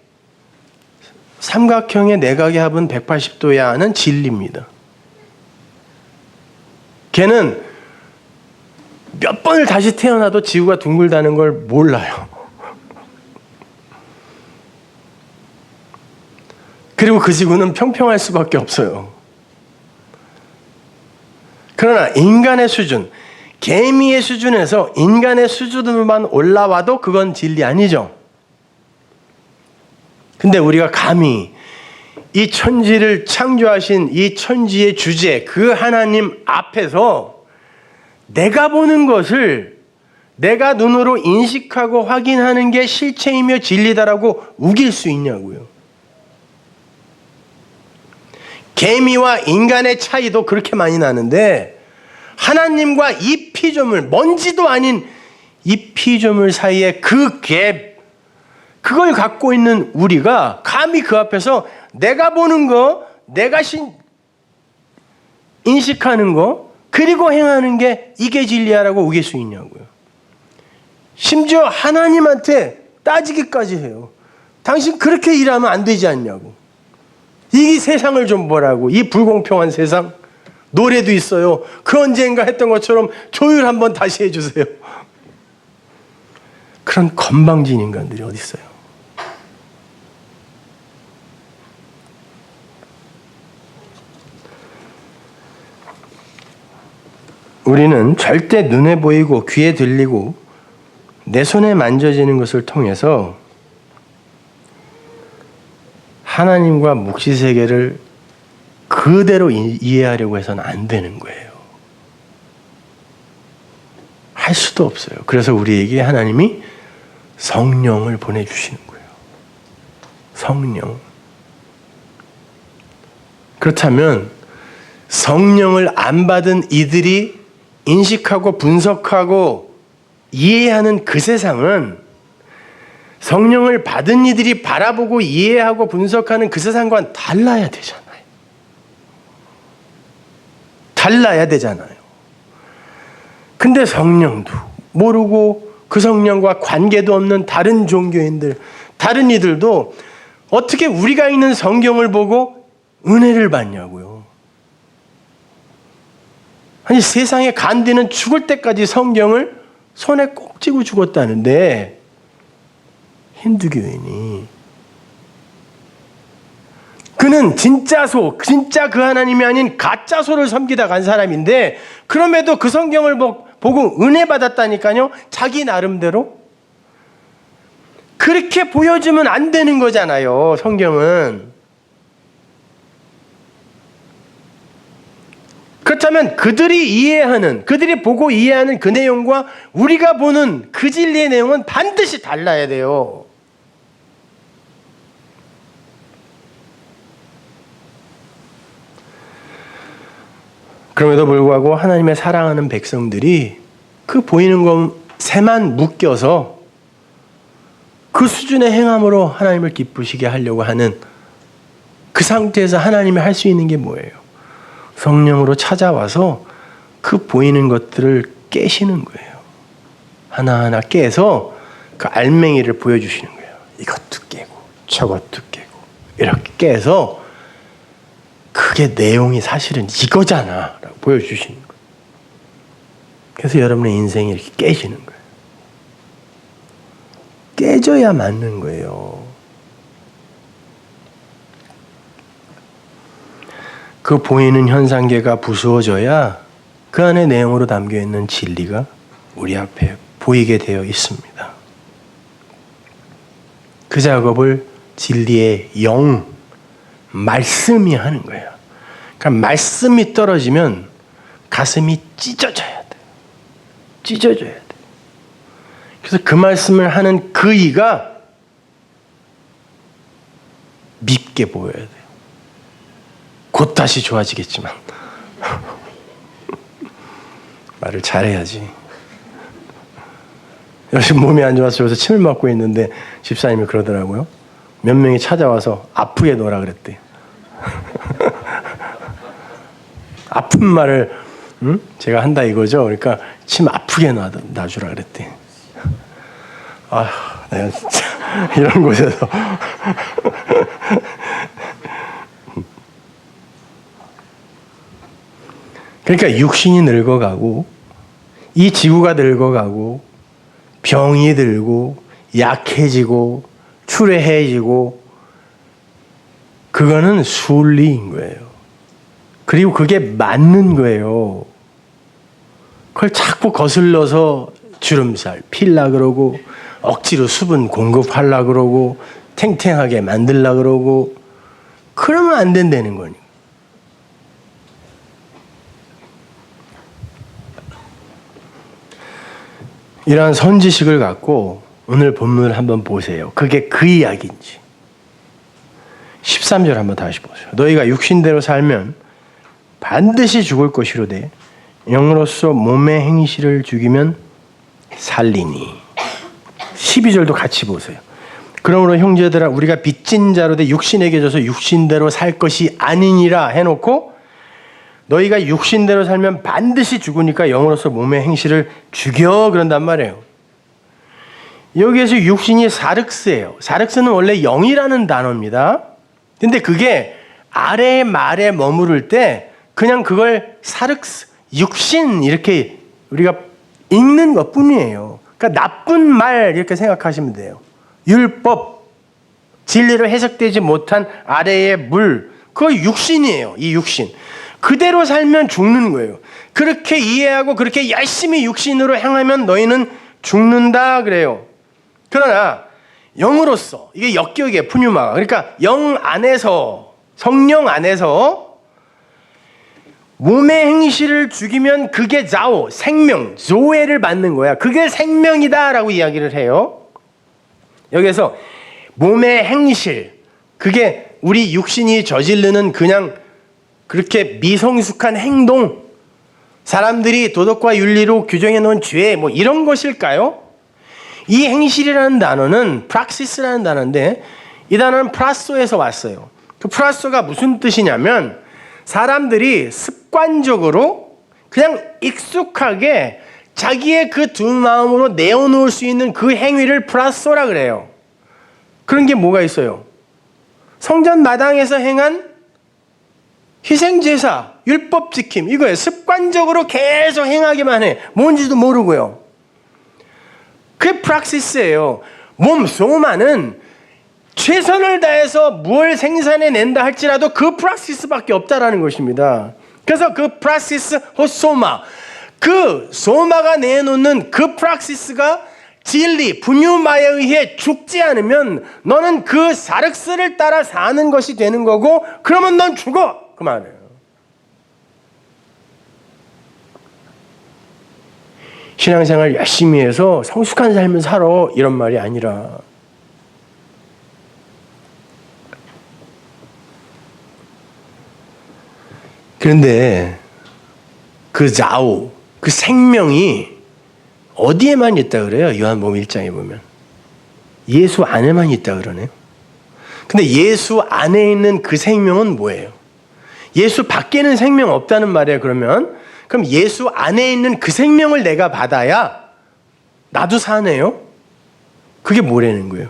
삼각형의 내각의 합은 180도야 하는 진리입니다. 걔는 몇 번을 다시 태어나도 지구가 둥글다는 걸 몰라요. 그리고 그 지구는 평평할 수밖에 없어요. 그러나 인간의 수준, 개미의 수준에서 인간의 수준으로만 올라와도 그건 진리 아니죠. 근데 우리가 감히 이 천지를 창조하신 이 천지의 주제, 그 하나님 앞에서 내가 보는 것을 내가 눈으로 인식하고 확인하는 게 실체이며 진리다라고 우길 수 있냐고요. 개미와 인간의 차이도 그렇게 많이 나는데 하나님과 이 피조물, 먼지도 아닌 이 피조물 사이의 그 갭, 그걸 갖고 있는 우리가 감히 그 앞에서 내가 보는 거, 내가 인식하는 거, 그리고 행하는 게 이게 진리야라고 우길 수 있냐고요. 심지어 하나님한테 따지기까지 해요. 당신 그렇게 일하면 안 되지 않냐고. 이 세상을 좀 보라고. 이 불공평한 세상. 노래도 있어요. 그 언젠가 했던 것처럼 조율 한번 다시 해주세요. 그런 건방진 인간들이 어디 있어요? 우리는 절대 눈에 보이고 귀에 들리고 내 손에 만져지는 것을 통해서 하나님과 묵시세계를 그대로 이해하려고 해서는 안 되는 거예요. 할 수도 없어요. 그래서 우리에게 하나님이 성령을 보내주시는 거예요. 성령. 그렇다면 성령을 안 받은 이들이 인식하고 분석하고 이해하는 그 세상은 성령을 받은 이들이 바라보고 이해하고 분석하는 그 세상과는 달라야 되잖아요. 달라야 되잖아요. 근데 성령도 모르고 그 성령과 관계도 없는 다른 종교인들, 다른 이들도 어떻게 우리가 읽는 성경을 보고 은혜를 받냐고요. 아니, 세상에 간디는 죽을 때까지 성경을 손에 꼭 쥐고 죽었다는데 힌두교인이 그는 진짜 그 하나님이 아닌 가짜 소를 섬기다 간 사람인데 그럼에도 그 성경을 보고 은혜 받았다니까요. 자기 나름대로. 그렇게 보여주면 안 되는 거잖아요. 성경은. 그렇다면 그들이 보고 이해하는 그 내용과 우리가 보는 그 진리의 내용은 반드시 달라야 돼요. 그럼에도 불구하고 하나님의 사랑하는 백성들이 그 보이는 것에만 묶여서 그 수준의 행함으로 하나님을 기쁘시게 하려고 하는 그 상태에서 하나님이 할 수 있는 게 뭐예요? 성령으로 찾아와서 그 보이는 것들을 깨시는 거예요. 하나하나 깨서 그 알맹이를 보여주시는 거예요. 이것도 깨고 저것도 깨고 이렇게 깨서 그게 내용이 사실은 이거잖아 라고 보여주시는 거예요. 그래서 여러분의 인생이 이렇게 깨지는 거예요. 깨져야 맞는 거예요. 그 보이는 현상계가 부수어져야 그 안에 내용으로 담겨있는 진리가 우리 앞에 보이게 되어 있습니다. 그 작업을 진리의 영, 말씀이 하는 거예요. 그러니까 말씀이 떨어지면 가슴이 찢어져야 돼. 찢어져야 돼. 그래서 그 말씀을 하는 그 이가 밉게 보여야 돼요. 곧 다시 좋아지겠지만. 말을 잘해야지. 요즘 몸이 안 좋아서 여기서 침을 맞고 있는데 집사님이 그러더라고요. 몇 명이 찾아와서 아프게 놀아 그랬대. 아픈 말을 제가 한다 이거죠. 그러니까 침 아프게 놔주라 그랬대. 아휴, 내가 진짜 이런 곳에서 그러니까 육신이 늙어가고 이 지구가 늙어가고 병이 들고 약해지고 추레해지고 그거는 순리인 거예요. 그리고 그게 맞는 거예요. 그걸 자꾸 거슬러서 주름살 필라 그러고 억지로 수분 공급하려 그러고 탱탱하게 만들려 그러고 그러면 안 된다는 거니까. 이러한 선지식을 갖고 오늘 본문을 한번 보세요. 그게 그 이야기인지. 13절 한번 다시 보세요. 너희가 육신대로 살면 반드시 죽을 것이로되 영으로서 몸의 행실을 죽이면 살리니. 12절도 같이 보세요. 그러므로 형제들아 우리가 빚진 자로 돼 육신에게 져서 육신대로 살 것이 아니니라 해놓고 너희가 육신대로 살면 반드시 죽으니까 영으로서 몸의 행실을 죽여 그런단 말이에요. 여기에서 육신이 사륵스예요. 사륵스는 원래 영이라는 단어입니다. 근데 그게 아래의 말에 머무를 때 그냥 그걸 사륵스, 육신 이렇게 우리가 읽는 것뿐이에요. 그러니까 나쁜 말 이렇게 생각하시면 돼요. 율법, 진리로 해석되지 못한 아래의 물, 그거 육신이에요. 이 육신. 그대로 살면 죽는 거예요. 그렇게 이해하고 그렇게 열심히 육신으로 행하면 너희는 죽는다 그래요. 그러나 영으로서 이게 역격이에요. 푸뉴마가. 그러니까 영 안에서 성령 안에서 몸의 행실을 죽이면 그게 자오, 생명, 조회를 받는 거야. 그게 생명이다라고 이야기를 해요. 여기서 몸의 행실, 그게 우리 육신이 저지르는 그냥 그렇게 미성숙한 행동, 사람들이 도덕과 윤리로 규정해 놓은 죄, 뭐 이런 것일까요? 이 행실이라는 단어는 프락시스라는 단어인데 이 단어는 프라소에서 왔어요. 그 프라소가 무슨 뜻이냐면 사람들이 습관적으로 그냥 익숙하게 자기의 그 두 마음으로 내어놓을 수 있는 그 행위를 프라소라 그래요. 그런 게 뭐가 있어요? 성전 마당에서 행한 희생제사, 율법 지킴 이거예요. 습관적으로 계속 행하기만 해. 뭔지도 모르고요. 그게 프락시스예요. 몸, 소마는 최선을 다해서 뭘 생산해낸다 할지라도 그 프락시스밖에 없다라는 것입니다. 그래서 그 프락시스 호소마, 그 소마가 내놓는 그 프락시스가 진리, 분유마에 의해 죽지 않으면 너는 그 사륵스를 따라 사는 것이 되는 거고 그러면 넌 죽어! 그 말이에요. 신앙생활 열심히 해서 성숙한 삶을 살아 이런 말이 아니라 그런데 그 자오, 그 생명이 어디에만 있다 그래요? 요한복음 1장에 보면 예수 안에만 있다 그러네요. 근데 예수 안에 있는 그 생명은 뭐예요? 예수 밖에는 생명 없다는 말이에요. 그럼 예수 안에 있는 그 생명을 내가 받아야 나도 사네요? 그게 뭐라는 거예요?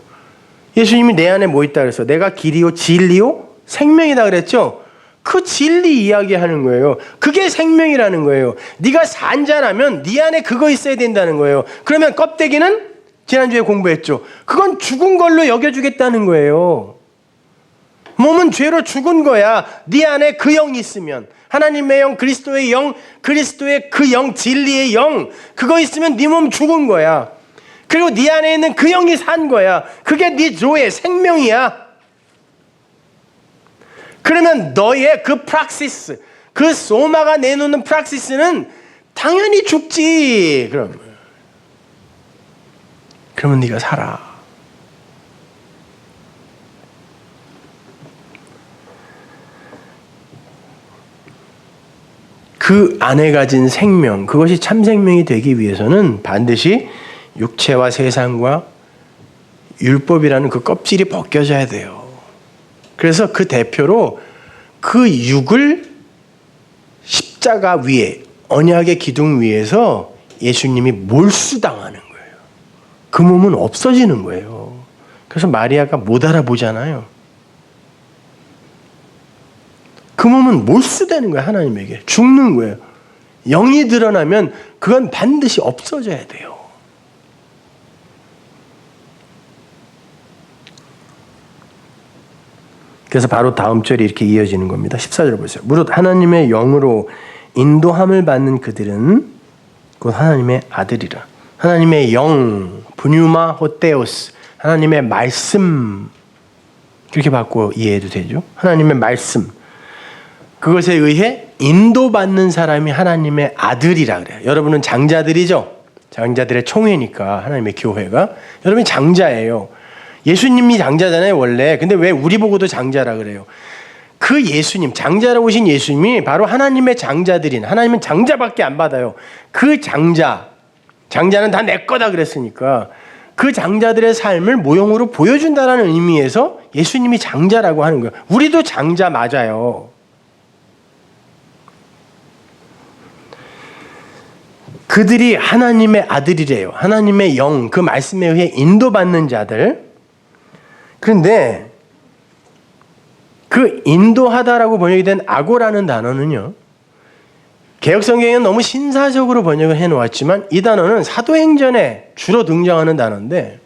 예수님이 내 안에 뭐 있다 그랬어? 내가 길이요 진리요 생명이다 그랬죠? 그 진리 이야기하는 거예요. 그게 생명이라는 거예요. 네가 산 자라면 네 안에 그거 있어야 된다는 거예요. 그러면 껍데기는 지난주에 공부했죠. 그건 죽은 걸로 여겨주겠다는 거예요. 몸은 죄로 죽은 거야. 네 안에 그 영이 있으면, 하나님의 영, 그리스도의 영, 그리스도의 그 영, 진리의 영, 그거 있으면 네 몸 죽은 거야. 그리고 네 안에 있는 그 영이 산 거야. 그게 네 조의 생명이야. 그러면 너의 그 프락시스, 그 소마가 내놓는 프락시스는 당연히 죽지. 그러면 네가 살아. 그 안에 가진 생명, 그것이 참 생명이 되기 위해서는 반드시 육체와 세상과 율법이라는 그 껍질이 벗겨져야 돼요. 그래서 그 대표로 그 육을 십자가 위에, 언약의 기둥 위에서 예수님이 몰수당하는 거예요. 그 몸은 없어지는 거예요. 그래서 마리아가 못 알아보잖아요. 그 몸은 몰수되는 거예요. 하나님에게 죽는 거예요. 영이 드러나면 그건 반드시 없어져야 돼요. 그래서 바로 다음 절이 이렇게 이어지는 겁니다. 14절 보세요. 무릇 하나님의 영으로 인도함을 받는 그들은 곧 하나님의 아들이라. 하나님의 영, 분유마 호테오스, 하나님의 말씀, 그렇게 바꿔 이해해도 되죠. 하나님의 말씀, 그것에 의해 인도받는 사람이 하나님의 아들이라 그래요. 여러분은 장자들이죠. 장자들의 총회니까 하나님의 교회가. 여러분이 장자예요. 예수님이 장자잖아요 원래. 근데 왜 우리 보고도 장자라 그래요? 그 예수님, 장자라고 오신 예수님이 바로 하나님의 장자들인, 하나님은 장자밖에 안 받아요. 그 장자는 다 내 거다 그랬으니까 그 장자들의 삶을 모형으로 보여준다는 의미에서 예수님이 장자라고 하는 거예요. 우리도 장자 맞아요. 그들이 하나님의 아들이래요. 하나님의 영, 그 말씀에 의해 인도받는 자들. 그런데 그 인도하다라고 번역이 된 아고라는 단어는요, 개역성경에는 너무 신사적으로 번역을 해놓았지만 이 단어는 사도행전에 주로 등장하는 단어인데,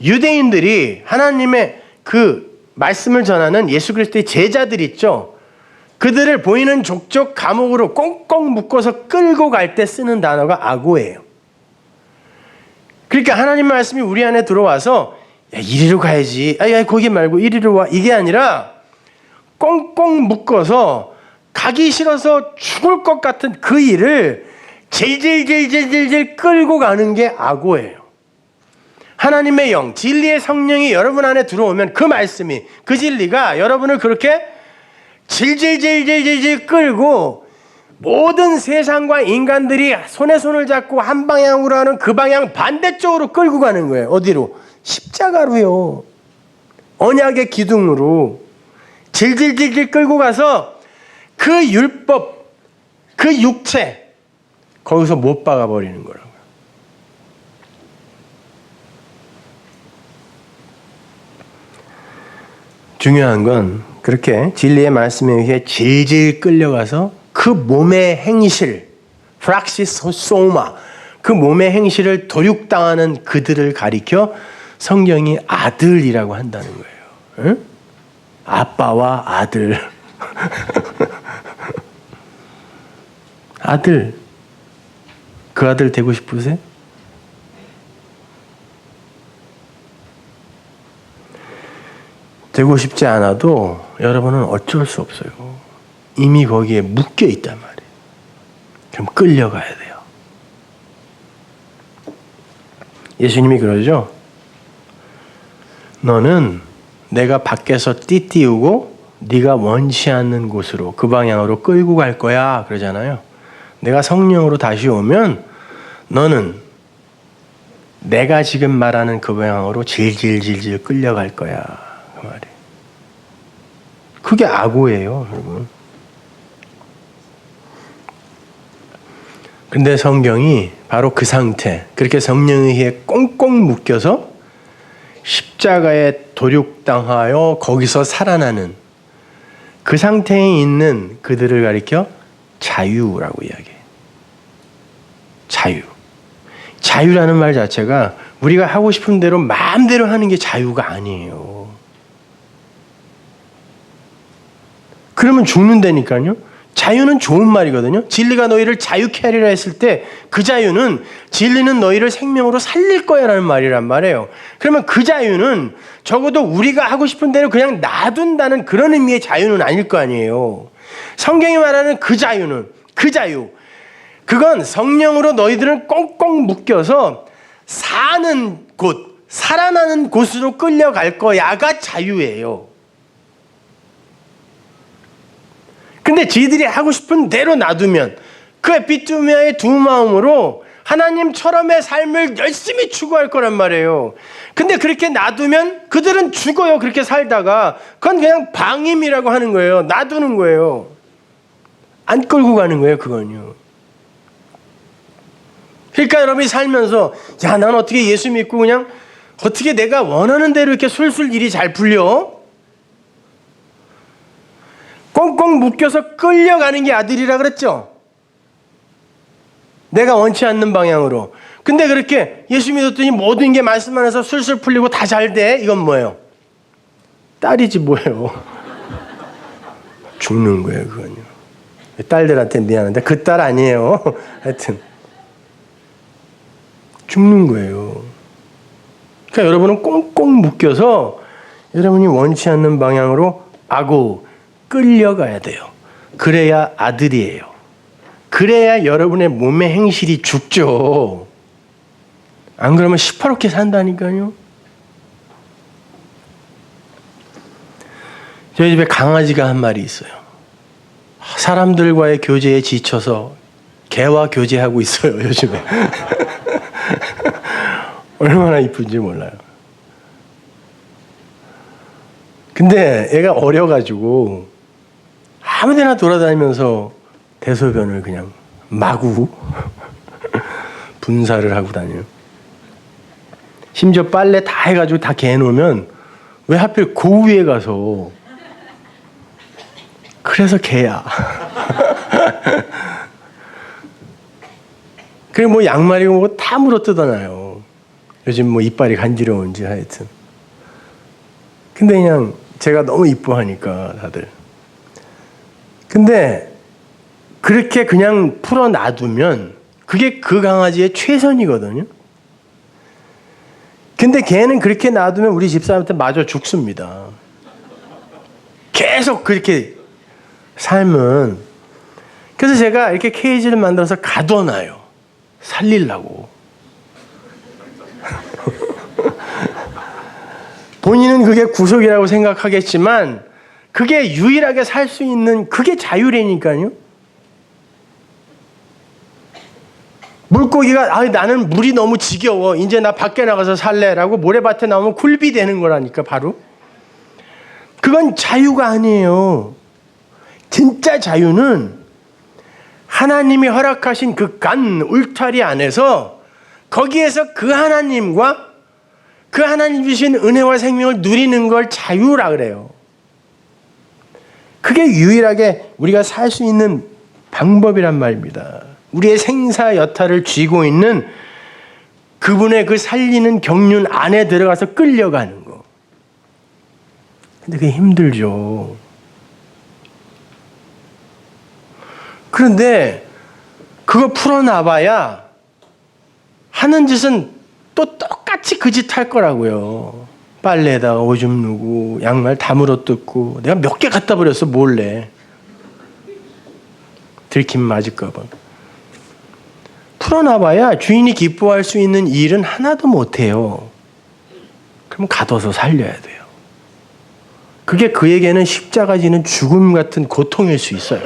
유대인들이 하나님의 그 말씀을 전하는 예수 그리스도의 제자들 있죠. 그들을 보이는 족족 감옥으로 꽁꽁 묶어서 끌고 갈 때 쓰는 단어가 아고예요. 그러니까 하나님 말씀이 우리 안에 들어와서 야, 이리로 가야지. 야, 거기 말고 이리로 와. 이게 아니라 꽁꽁 묶어서 가기 싫어서 죽을 것 같은 그 일을 질질질질질질 끌고 가는 게 아고예요. 하나님의 영, 진리의 성령이 여러분 안에 들어오면 그 말씀이, 그 진리가 여러분을 그렇게 질질질질질질 끌고 모든 세상과 인간들이 손에 손을 잡고 한 방향으로 하는 그 방향 반대쪽으로 끌고 가는 거예요. 어디로? 십자가로요. 언약의 기둥으로 질질질질 끌고 가서 그 율법, 그 육체 거기서 못 박아 버리는 거라고요. 중요한 건 그렇게 진리의 말씀에 의해 질질 끌려가서 그 몸의 행실, 프락시스 소마, 그 몸의 행실을 도륙당하는 그들을 가리켜 성경이 아들이라고 한다는 거예요. 응? 아빠와 아들. 아들. 그 아들 되고 싶으세요? 되고 싶지 않아도 여러분은 어쩔 수 없어요. 이미 거기에 묶여 있단 말이에요. 그럼 끌려가야 돼요. 예수님이 그러죠. 너는 내가 밖에서 띠띠우고 네가 원치 않는 곳으로, 그 방향으로 끌고 갈 거야 그러잖아요. 내가 성령으로 다시 오면 너는 내가 지금 말하는 그 방향으로 질질질질 끌려갈 거야. 그 말이에요. 그게 아고예요, 여러분. 근데 성경이 바로 그 상태, 그렇게 성령에 의해 꽁꽁 묶여서 십자가에 도륙당하여 거기서 살아나는 그 상태에 있는 그들을 가리켜 자유라고 이야기해요. 자유. 자유라는 말 자체가 우리가 하고 싶은 대로 마음대로 하는 게 자유가 아니에요. 그러면 죽는다니까요. 자유는 좋은 말이거든요. 진리가 너희를 자유케 하리라 했을 때 그 자유는 진리는 너희를 생명으로 살릴 거야 라는 말이란 말이에요. 그러면 그 자유는 적어도 우리가 하고 싶은 대로 그냥 놔둔다는 그런 의미의 자유는 아닐 거 아니에요. 성경이 말하는 그 자유는, 그 자유, 그건 성령으로 너희들은 꽁꽁 묶여서 사는 곳, 살아나는 곳으로 끌려갈 거야가 자유예요. 근데 지들이 하고 싶은 대로 놔두면 그 에피투미아의 두 마음으로 하나님처럼의 삶을 열심히 추구할 거란 말이에요. 근데 그렇게 놔두면 그들은 죽어요. 그렇게 살다가. 그건 그냥 방임이라고 하는 거예요. 놔두는 거예요. 안 끌고 가는 거예요. 그건요. 그러니까 여러분이 살면서 야, 난 어떻게 예수 믿고 그냥 어떻게 내가 원하는 대로 이렇게 술술 일이 잘 풀려? 꽁꽁 묶여서 끌려가는 게 아들이라 그랬죠? 내가 원치 않는 방향으로. 근데 그렇게 예수 믿었더니 모든 게 말씀 안에서 술술 풀리고 다 잘 돼? 이건 뭐예요? 딸이지 뭐예요. 죽는 거예요. 그건요. 딸들한테 미안한데 그 딸 아니에요. 하여튼 죽는 거예요. 그러니까 여러분은 꽁꽁 묶여서 여러분이 원치 않는 방향으로 끌려가야 돼요. 그래야 아들이에요. 그래야 여러분의 몸의 행실이 죽죠. 안 그러면 시퍼렇게 산다니까요. 저희 집에 강아지가 한 마리 있어요. 사람들과의 교제에 지쳐서 개와 교제하고 있어요. 요즘에. 얼마나 이쁜지 몰라요. 근데 애가 어려가지고 아무데나 돌아다니면서 대소변을 그냥 마구 분사를 하고 다녀요. 심지어 빨래 다 해가지고 다 개놓으면 왜 하필 그 위에 가서 그래서 개야. 그리고 뭐 양말이고 뭐 다 물어 뜯어놔요. 요즘 뭐 이빨이 간지러운지 하여튼. 근데 그냥 제가 너무 이뻐하니까 다들. 근데 그렇게 그냥 풀어 놔두면 그게 그 강아지의 최선이거든요. 근데 걔는 그렇게 놔두면 우리 집사람한테 마저 죽습니다. 계속 그렇게 살면. 그래서 제가 이렇게 케이지를 만들어서 가둬놔요. 살리려고. 본인은 그게 구속이라고 생각하겠지만 그게 유일하게 살 수 있는 그게 자유라니까요. 물고기가 나는 물이 너무 지겨워. 이제 나 밖에 나가서 살래라고 모래밭에 나오면 굴비 되는 거라니까 바로. 그건 자유가 아니에요. 진짜 자유는 하나님이 허락하신 그 간 울타리 안에서 거기에서 그 하나님과 그 하나님 주신 은혜와 생명을 누리는 걸 자유라 그래요. 그게 유일하게 우리가 살 수 있는 방법이란 말입니다. 우리의 생사 여타를 쥐고 있는 그분의 그 살리는 경륜 안에 들어가서 끌려가는 거. 근데 그게 힘들죠. 그런데 그거 풀어놔봐야 하는 짓은 또 똑같이 그 짓 할 거라고요. 빨래에다가 오줌 누고 양말 다 물어뜯고 내가 몇 개 갖다 버렸어 몰래. 들킴 맞을까 봐. 풀어놔봐야 주인이 기뻐할 수 있는 일은 하나도 못해요. 그럼 가둬서 살려야 돼요. 그게 그에게는 십자가 지는 죽음 같은 고통일 수 있어요.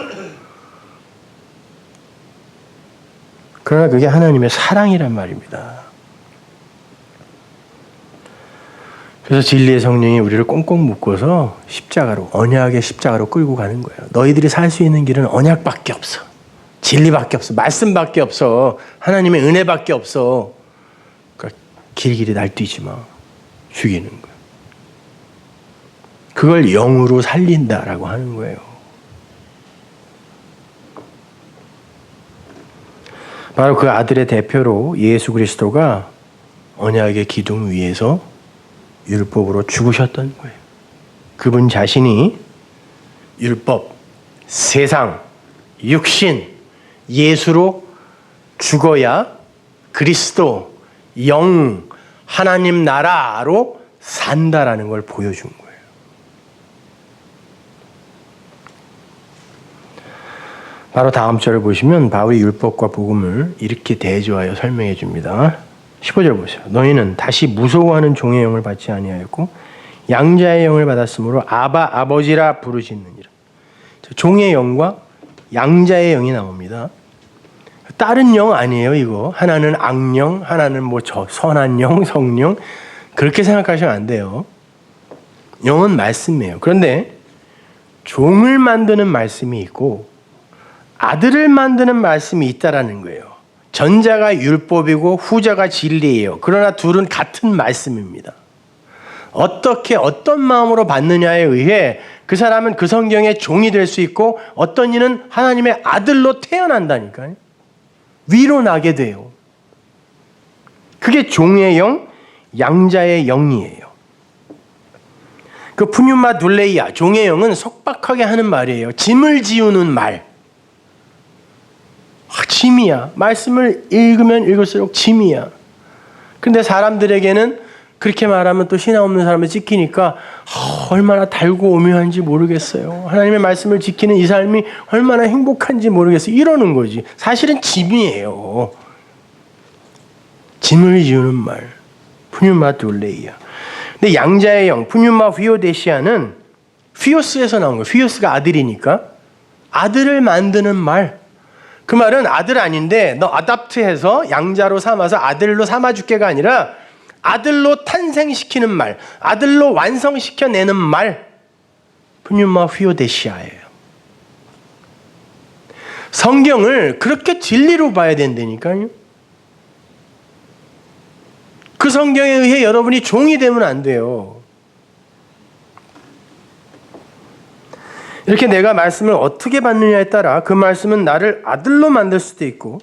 그러나 그게 하나님의 사랑이란 말입니다. 그래서 진리의 성령이 우리를 꽁꽁 묶어서 십자가로, 언약의 십자가로 끌고 가는 거예요. 너희들이 살 수 있는 길은 언약밖에 없어. 진리밖에 없어. 말씀밖에 없어. 하나님의 은혜밖에 없어. 그러니까 길길이 날뛰지 마. 죽이는 거예요. 그걸 영으로 살린다라고 하는 거예요. 바로 그 아들의 대표로 예수 그리스도가 언약의 기둥 위에서 율법으로 죽으셨던 거예요. 그분 자신이 율법, 세상, 육신, 예수로 죽어야 그리스도, 영, 하나님 나라로 산다라는 걸 보여준 거예요. 바로 다음 절을 보시면 바울이 율법과 복음을 이렇게 대조하여 설명해 줍니다. 15절 보세요. 너희는 다시 무서워하는 종의 영을 받지 아니하였고 양자의 영을 받았으므로 아바 아버지라 부르짖느니라. 종의 영과 양자의 영이 나옵니다. 다른 영 아니에요, 이거. 하나는 악령, 하나는 뭐 선한 영, 성령. 그렇게 생각하시면 안 돼요. 영은 말씀이에요. 그런데 종을 만드는 말씀이 있고 아들을 만드는 말씀이 있다라는 거예요. 전자가 율법이고 후자가 진리예요. 그러나 둘은 같은 말씀입니다. 어떻게 어떤 마음으로 받느냐에 의해 그 사람은 그 성경의 종이 될 수 있고 어떤 이는 하나님의 아들로 태어난다니까요. 위로 나게 돼요. 그게 종의 영, 양자의 영이에요. 그 푸뉴마 둘레이아, 종의 영은 속박하게 하는 말이에요. 짐을 지우는 말. 짐이야. 말씀을 읽으면 읽을수록 짐이야. 근데 사람들에게는 그렇게 말하면 또 신앙 없는 사람을 찍히니까 얼마나 달고 오묘한지 모르겠어요. 하나님의 말씀을 지키는 이 삶이 얼마나 행복한지 모르겠어요. 이러는 거지. 사실은 짐이에요. 짐을 지우는 말. 푸뉴마 둘레이아. 근데 양자의 영, 푸뉴마 휘오데시아는 휘오스에서 나온 거예요. 휘오스가 아들이니까 아들을 만드는 말. 그 말은 아들 아닌데 너 아답트해서 양자로 삼아서 아들로 삼아줄게가 아니라 아들로 탄생시키는 말, 아들로 완성시켜내는 말. 푸뉴마 휘오데시아예요. 성경을 그렇게 진리로 봐야 된다니까요. 그 성경에 의해 여러분이 종이 되면 안 돼요. 이렇게 내가 말씀을 어떻게 받느냐에 따라 그 말씀은 나를 아들로 만들 수도 있고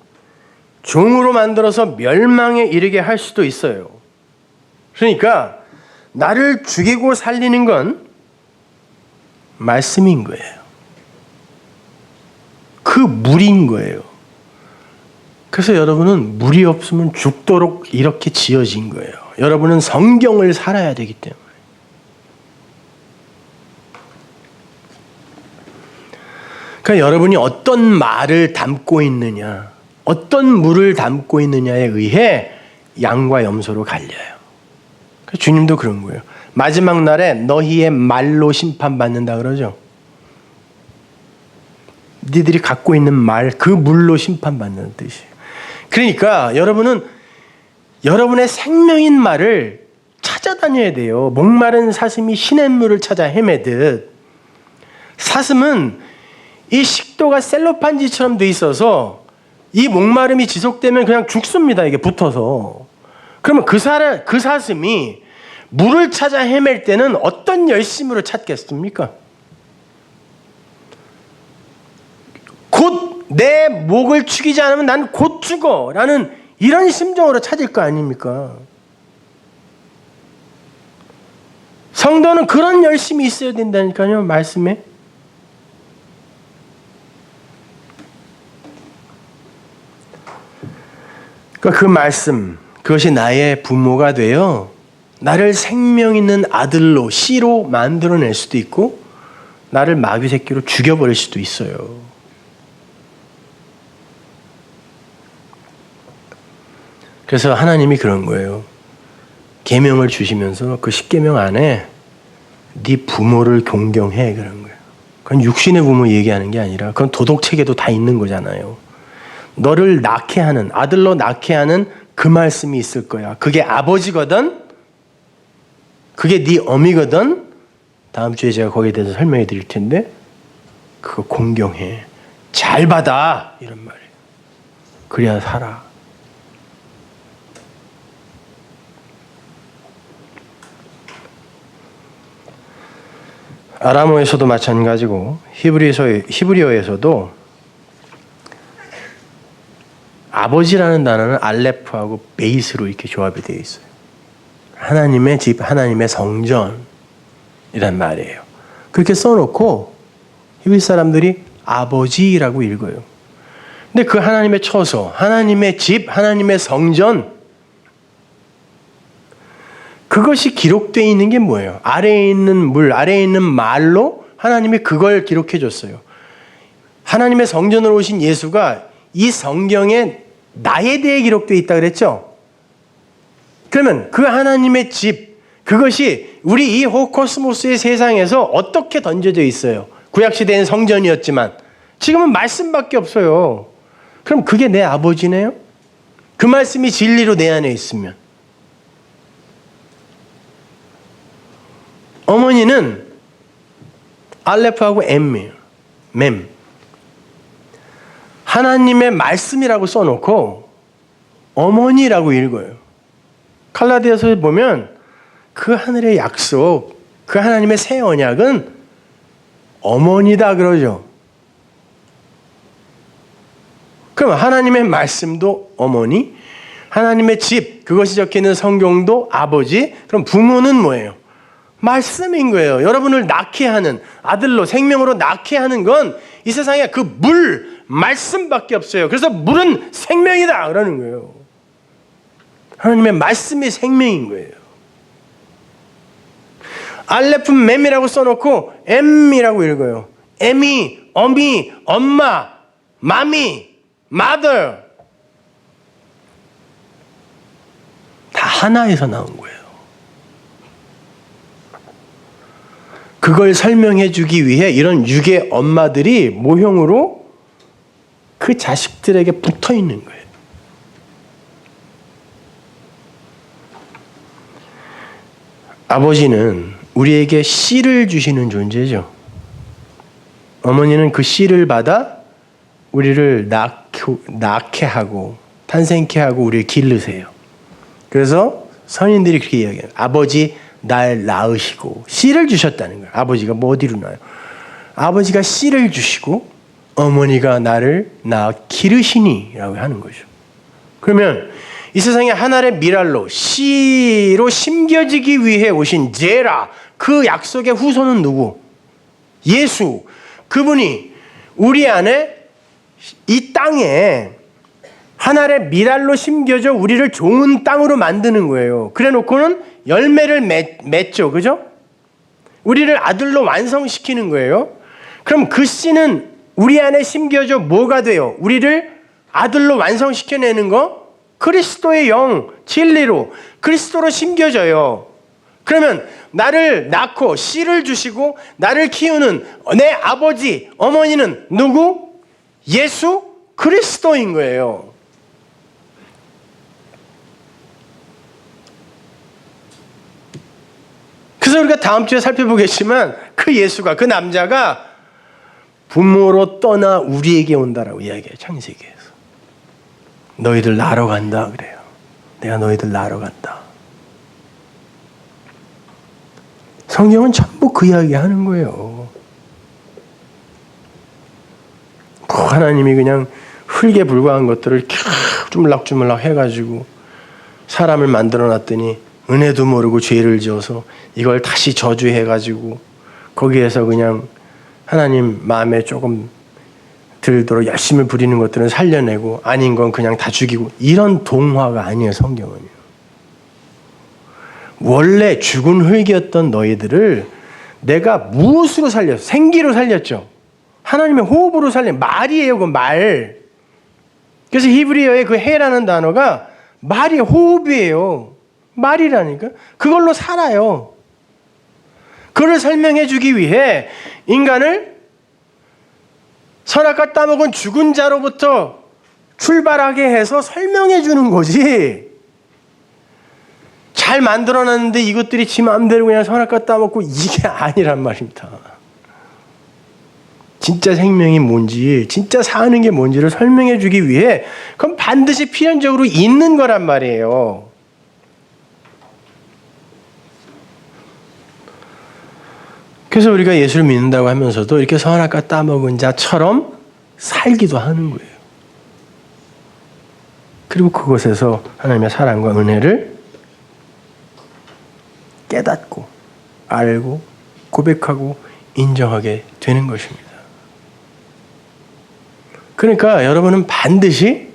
종으로 만들어서 멸망에 이르게 할 수도 있어요. 그러니까 나를 죽이고 살리는 건 말씀인 거예요. 그 물인 거예요. 그래서 여러분은 물이 없으면 죽도록 이렇게 지어진 거예요. 여러분은 성경을 살아야 되기 때문에. 그러니까 여러분이 어떤 말을 담고 있느냐, 어떤 물을 담고 있느냐에 의해 양과 염소로 갈려요. 주님도 그런 거예요. 마지막 날에 너희의 말로 심판받는다 그러죠. 니들이 갖고 있는 말, 그 물로 심판받는 뜻이에요. 그러니까 여러분은 여러분의 생명인 말을 찾아다녀야 돼요. 목마른 사슴이 시냇물을 찾아 헤매듯 사슴은 이 식도가 셀로판지처럼 돼 있어서 이 목마름이 지속되면 그냥 죽습니다. 이게 붙어서. 그러면 그 사슴이 물을 찾아 헤맬 때는 어떤 열심으로 찾겠습니까? 곧 내 목을 축이지 않으면 난 곧 죽어 라는 이런 심정으로 찾을 거 아닙니까? 성도는 그런 열심이 있어야 된다니까요. 말씀에. 그러니까 그 말씀, 그것이 나의 부모가 되어 나를 생명 있는 아들로, 씨로 만들어낼 수도 있고 나를 마귀 새끼로 죽여버릴 수도 있어요. 그래서 하나님이 그런 거예요. 계명을 주시면서 그 10계명 안에 네 부모를 존경해 그런 거예요. 그건 육신의 부모 얘기하는 게 아니라 그건 도덕책에도 다 있는 거잖아요. 너를 낳게 하는, 아들로 낳게 하는 그 말씀이 있을 거야. 그게 아버지거든, 그게 네 어미거든. 다음 주에 제가 거기에 대해서 설명해 드릴 텐데 그거 공경해. 잘 받아. 이런 말이에요. 그래야 살아. 아람어에서도 마찬가지고 히브리어에서도 아버지라는 단어는 알레프하고 베이스로 이렇게 조합이 되어 있어요. 하나님의 집, 하나님의 성전 이란 말이에요. 그렇게 써놓고 히브리 사람들이 아버지라고 읽어요. 근데 그 하나님의 처소, 하나님의 집, 하나님의 성전, 그것이 기록되어 있는 게 뭐예요? 아래에 있는 물, 아래에 있는 말로 하나님이 그걸 기록해 줬어요. 하나님의 성전으로 오신 예수가 이 성경에 나에 대해 기록되어 있다 그랬죠? 그러면 그 하나님의 집, 그것이 우리 이 호코스모스의 세상에서 어떻게 던져져 있어요? 구약시대엔 성전이었지만 지금은 말씀밖에 없어요. 그럼 그게 내 아버지네요? 그 말씀이 진리로 내 안에 있으면. 어머니는 알레프하고 엠이에요. 맴. 하나님의 말씀이라고 써놓고 어머니라고 읽어요. 갈라디아서에 보면 그 하늘의 약속, 그 하나님의 새 언약은 어머니다 그러죠. 그럼 하나님의 말씀도 어머니, 하나님의 집, 그것이 적혀있는 성경도 아버지, 그럼 부모는 뭐예요? 말씀인 거예요. 여러분을 낳게 하는, 아들로 생명으로 낳게 하는 건 이 세상에 그 물, 말씀밖에 없어요. 그래서 물은 생명이다 그러는 거예요. 하나님의 말씀이 생명인 거예요. 알레프 맴이라고 써놓고 엠이라고 읽어요. 엠이, 어미, 엄마, 마미, mother. 다 하나에서 나온 거예요. 그걸 설명해 주기 위해 이런 육의 엄마들이 모형으로 그 자식들에게 붙어 있는 거예요. 아버지는 우리에게 씨를 주시는 존재죠. 어머니는 그 씨를 받아 우리를 낳게 하고 탄생케 하고 우리를 기르세요. 그래서 선인들이 그렇게 이야기해요. 아버지 날 낳으시고 씨를 주셨다는 거예요. 아버지가 뭐 어디로 낳아요? 아버지가 씨를 주시고 어머니가 나를 낳아 기르시니라고 하는 거죠. 그러면 이 세상에 하나의 미랄로 씨로 심겨지기 위해 오신 제라, 그 약속의 후손은 누구? 예수. 그분이 우리 안에 이 땅에 하나의 미랄로 심겨져 우리를 좋은 땅으로 만드는 거예요. 그래 놓고는 열매를 맺죠. 그죠? 우리를 아들로 완성시키는 거예요. 그럼 그 씨는 우리 안에 심겨져 뭐가 돼요? 우리를 아들로 완성시켜내는 거? 그리스도의 영, 진리로 그리스도로 심겨져요. 그러면 나를 낳고 씨를 주시고 나를 키우는 내 아버지, 어머니는 누구? 예수 그리스도인 거예요. 그래서 우리가 다음 주에 살펴보겠지만 그 예수가, 그 남자가 부모로 떠나 우리에게 온다라고 이야기해요. 창세기에서. 너희들 낳으러 간다 그래요. 내가 너희들 낳으러 간다. 성경은 전부 그 이야기 하는 거예요. 하나님이 그냥 흙에 불과한 것들을 주물락주물락 해가지고 사람을 만들어 놨더니 은혜도 모르고 죄를 지어서 이걸 다시 저주해가지고 거기에서 그냥 하나님 마음에 조금 들도록 열심히 부리는 것들은 살려내고 아닌 건 그냥 다 죽이고, 이런 동화가 아니에요. 성경은요. 원래 죽은 흙이었던 너희들을 내가 무엇으로 살렸어? 생기로 살렸죠. 하나님의 호흡으로 살린 말이에요. 그 말. 그래서 히브리어의 그 해라는 단어가 말이 호흡이에요. 말이라니까. 그걸로 살아요. 그걸 설명해 주기 위해 인간을 선악과 따먹은 죽은 자로부터 출발하게 해서 설명해 주는 거지. 잘 만들어놨는데 이것들이 지 마음대로 그냥 선악과 따먹고, 이게 아니란 말입니다. 진짜 생명이 뭔지, 진짜 사는 게 뭔지를 설명해 주기 위해 그건 반드시 필연적으로 있는 거란 말이에요. 그래서 우리가 예수를 믿는다고 하면서도 이렇게 선악과 따먹은 자처럼 살기도 하는 거예요. 그리고 그곳에서 하나님의 사랑과 은혜를 깨닫고 알고 고백하고 인정하게 되는 것입니다. 그러니까 여러분은 반드시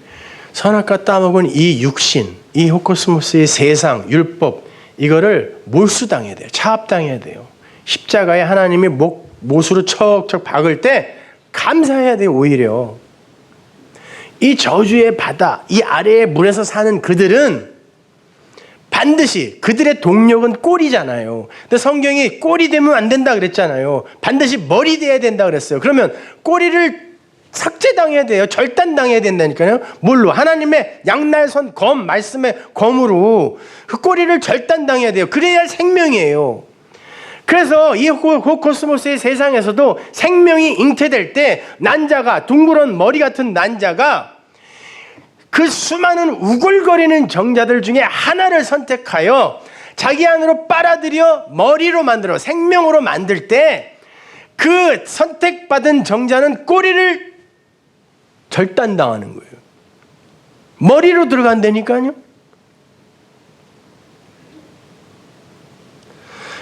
선악과 따먹은 이 육신, 이 호코스모스의 세상, 율법, 이거를 몰수당해야 돼요. 차압당해야 돼요. 십자가에 하나님이 못으로 척척 박을 때 감사해야 돼요. 오히려 이 저주의 바다, 이 아래의 물에서 사는 그들은 반드시 그들의 동력은 꼴이잖아요. 근데 성경이 꼴이 되면 안 된다 그랬잖아요. 반드시 머리 돼야 된다 그랬어요. 그러면 꼬리를 삭제당해야 돼요. 절단당해야 된다니까요. 뭘로? 하나님의 양날선 검, 말씀의 검으로 그 꼬리를 절단당해야 돼요. 그래야 생명이에요. 그래서 이 코스모스의 세상에서도 생명이 잉태될 때 난자가, 둥그런 머리 같은 난자가 그 수많은 우글거리는 정자들 중에 하나를 선택하여 자기 안으로 빨아들여 머리로 만들어 생명으로 만들 때 그 선택받은 정자는 꼬리를 절단당하는 거예요. 머리로 들어간다니까요.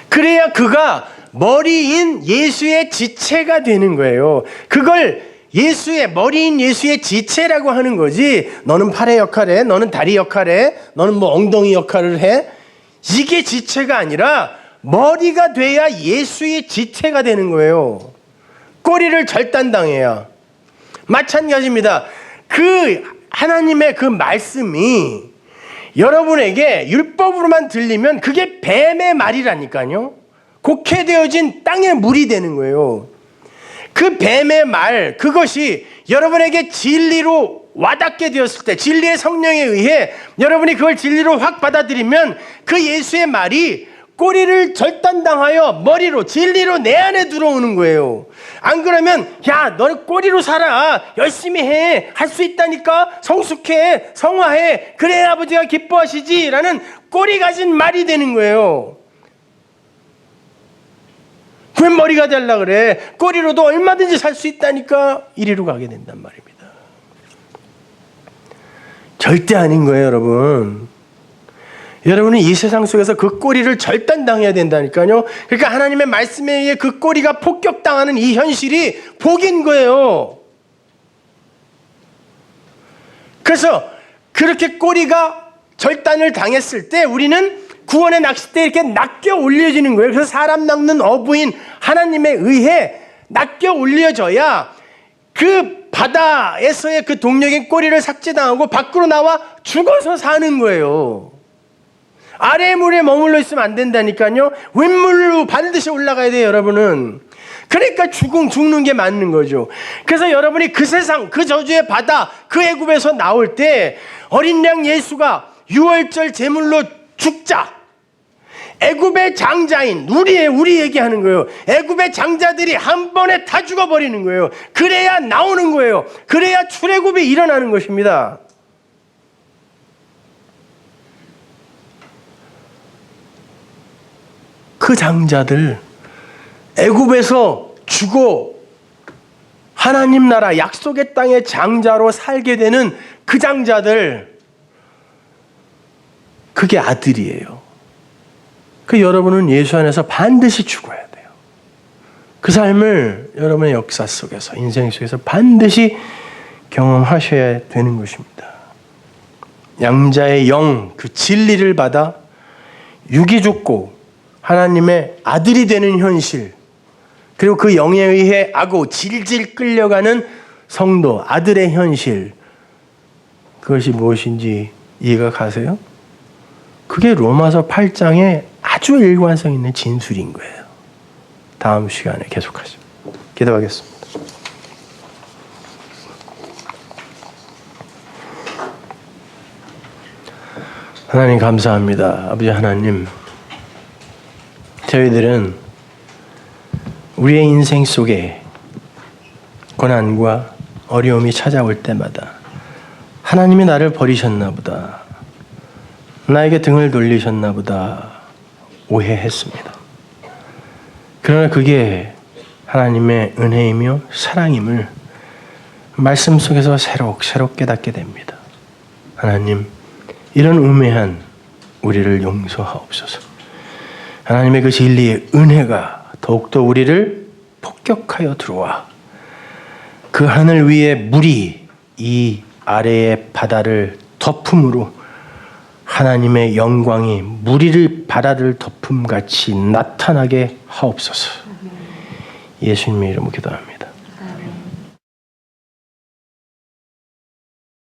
그래야 그가 머리인 예수의 지체가 되는 거예요. 그걸 예수의 머리인 예수의 지체라고 하는 거지. 너는 팔의 역할을 해, 너는 다리 역할을 해, 너는 뭐 엉덩이 역할을 해. 이게 지체가 아니라 머리가 돼야 예수의 지체가 되는 거예요. 꼬리를 절단당해야. 마찬가지입니다. 그 하나님의 그 말씀이 여러분에게 율법으로만 들리면 그게 뱀의 말이라니까요. 곡해되어진 땅의 물이 되는 거예요. 그 뱀의 말, 그것이 여러분에게 진리로 와닿게 되었을 때, 진리의 성령에 의해 여러분이 그걸 진리로 확 받아들이면 그 예수의 말이 꼬리를 절단당하여 머리로, 진리로 내 안에 들어오는 거예요. 안 그러면 야, 너는 꼬리로 살아, 열심히 해, 할 수 있다니까, 성숙해, 성화해, 그래야 아버지가 기뻐하시지 라는 꼬리 가진 말이 되는 거예요. 왜 머리가 되려고 그래? 꼬리로도 얼마든지 살 수 있다니까. 이리로 가게 된단 말입니다. 절대 아닌 거예요, 여러분. 여러분은 이 세상 속에서 그 꼬리를 절단당해야 된다니까요. 그러니까 하나님의 말씀에 의해 그 꼬리가 폭격당하는 이 현실이 복인 거예요. 그래서 그렇게 꼬리가 절단을 당했을 때 우리는 구원의 낚싯대에 이렇게 낚여 올려지는 거예요. 그래서 사람 낚는 어부인 하나님에 의해 낚여 올려져야 그 바다에서의 그 동력인 꼬리를 삭제당하고 밖으로 나와 죽어서 사는 거예요. 아래 물에 머물러 있으면 안 된다니까요. 윗물로 반드시 올라가야 돼요, 여러분은. 그러니까 죽는 게 맞는 거죠. 그래서 여러분이 그 세상, 그 저주의 바다, 그 애굽에서 나올 때 어린 양 예수가 유월절 제물로 죽자. 애굽의 장자인 우리 얘기하는 거예요. 애굽의 장자들이 한 번에 다 죽어버리는 거예요. 그래야 나오는 거예요. 그래야 출애굽이 일어나는 것입니다. 그 장자들, 애굽에서 죽어 하나님 나라 약속의 땅의 장자로 살게 되는 그 장자들, 그게 아들이에요. 그 여러분은 예수 안에서 반드시 죽어야 돼요. 그 삶을 여러분의 역사 속에서, 인생 속에서 반드시 경험하셔야 되는 것입니다. 양자의 영, 그 진리를 받아 육이 죽고 하나님의 아들이 되는 현실, 그리고 그 영에 의해 악고 질질 끌려가는 성도, 아들의 현실, 그것이 무엇인지 이해가 가세요? 그게 로마서 8장에 아주 일관성 있는 진술인 거예요. 다음 시간에 계속하죠. 기도하겠습니다. 하나님 감사합니다. 아버지 하나님, 저희들은 우리의 인생 속에 고난과 어려움이 찾아올 때마다 하나님이 나를 버리셨나 보다, 나에게 등을 돌리셨나 보다 오해했습니다. 그러나 그게 하나님의 은혜이며 사랑임을 말씀 속에서 새록 깨닫게 됩니다. 하나님, 이런 우매한 우리를 용서하옵소서. 하나님의 그 진리의 은혜가 더욱더 우리를 폭격하여 들어와 그 하늘 위에 물이 이 아래의 바다를 덮음으로 하나님의 영광이 무리를 바다를 덮음같이 나타나게 하옵소서. 예수님의 이름으로 기도합니다.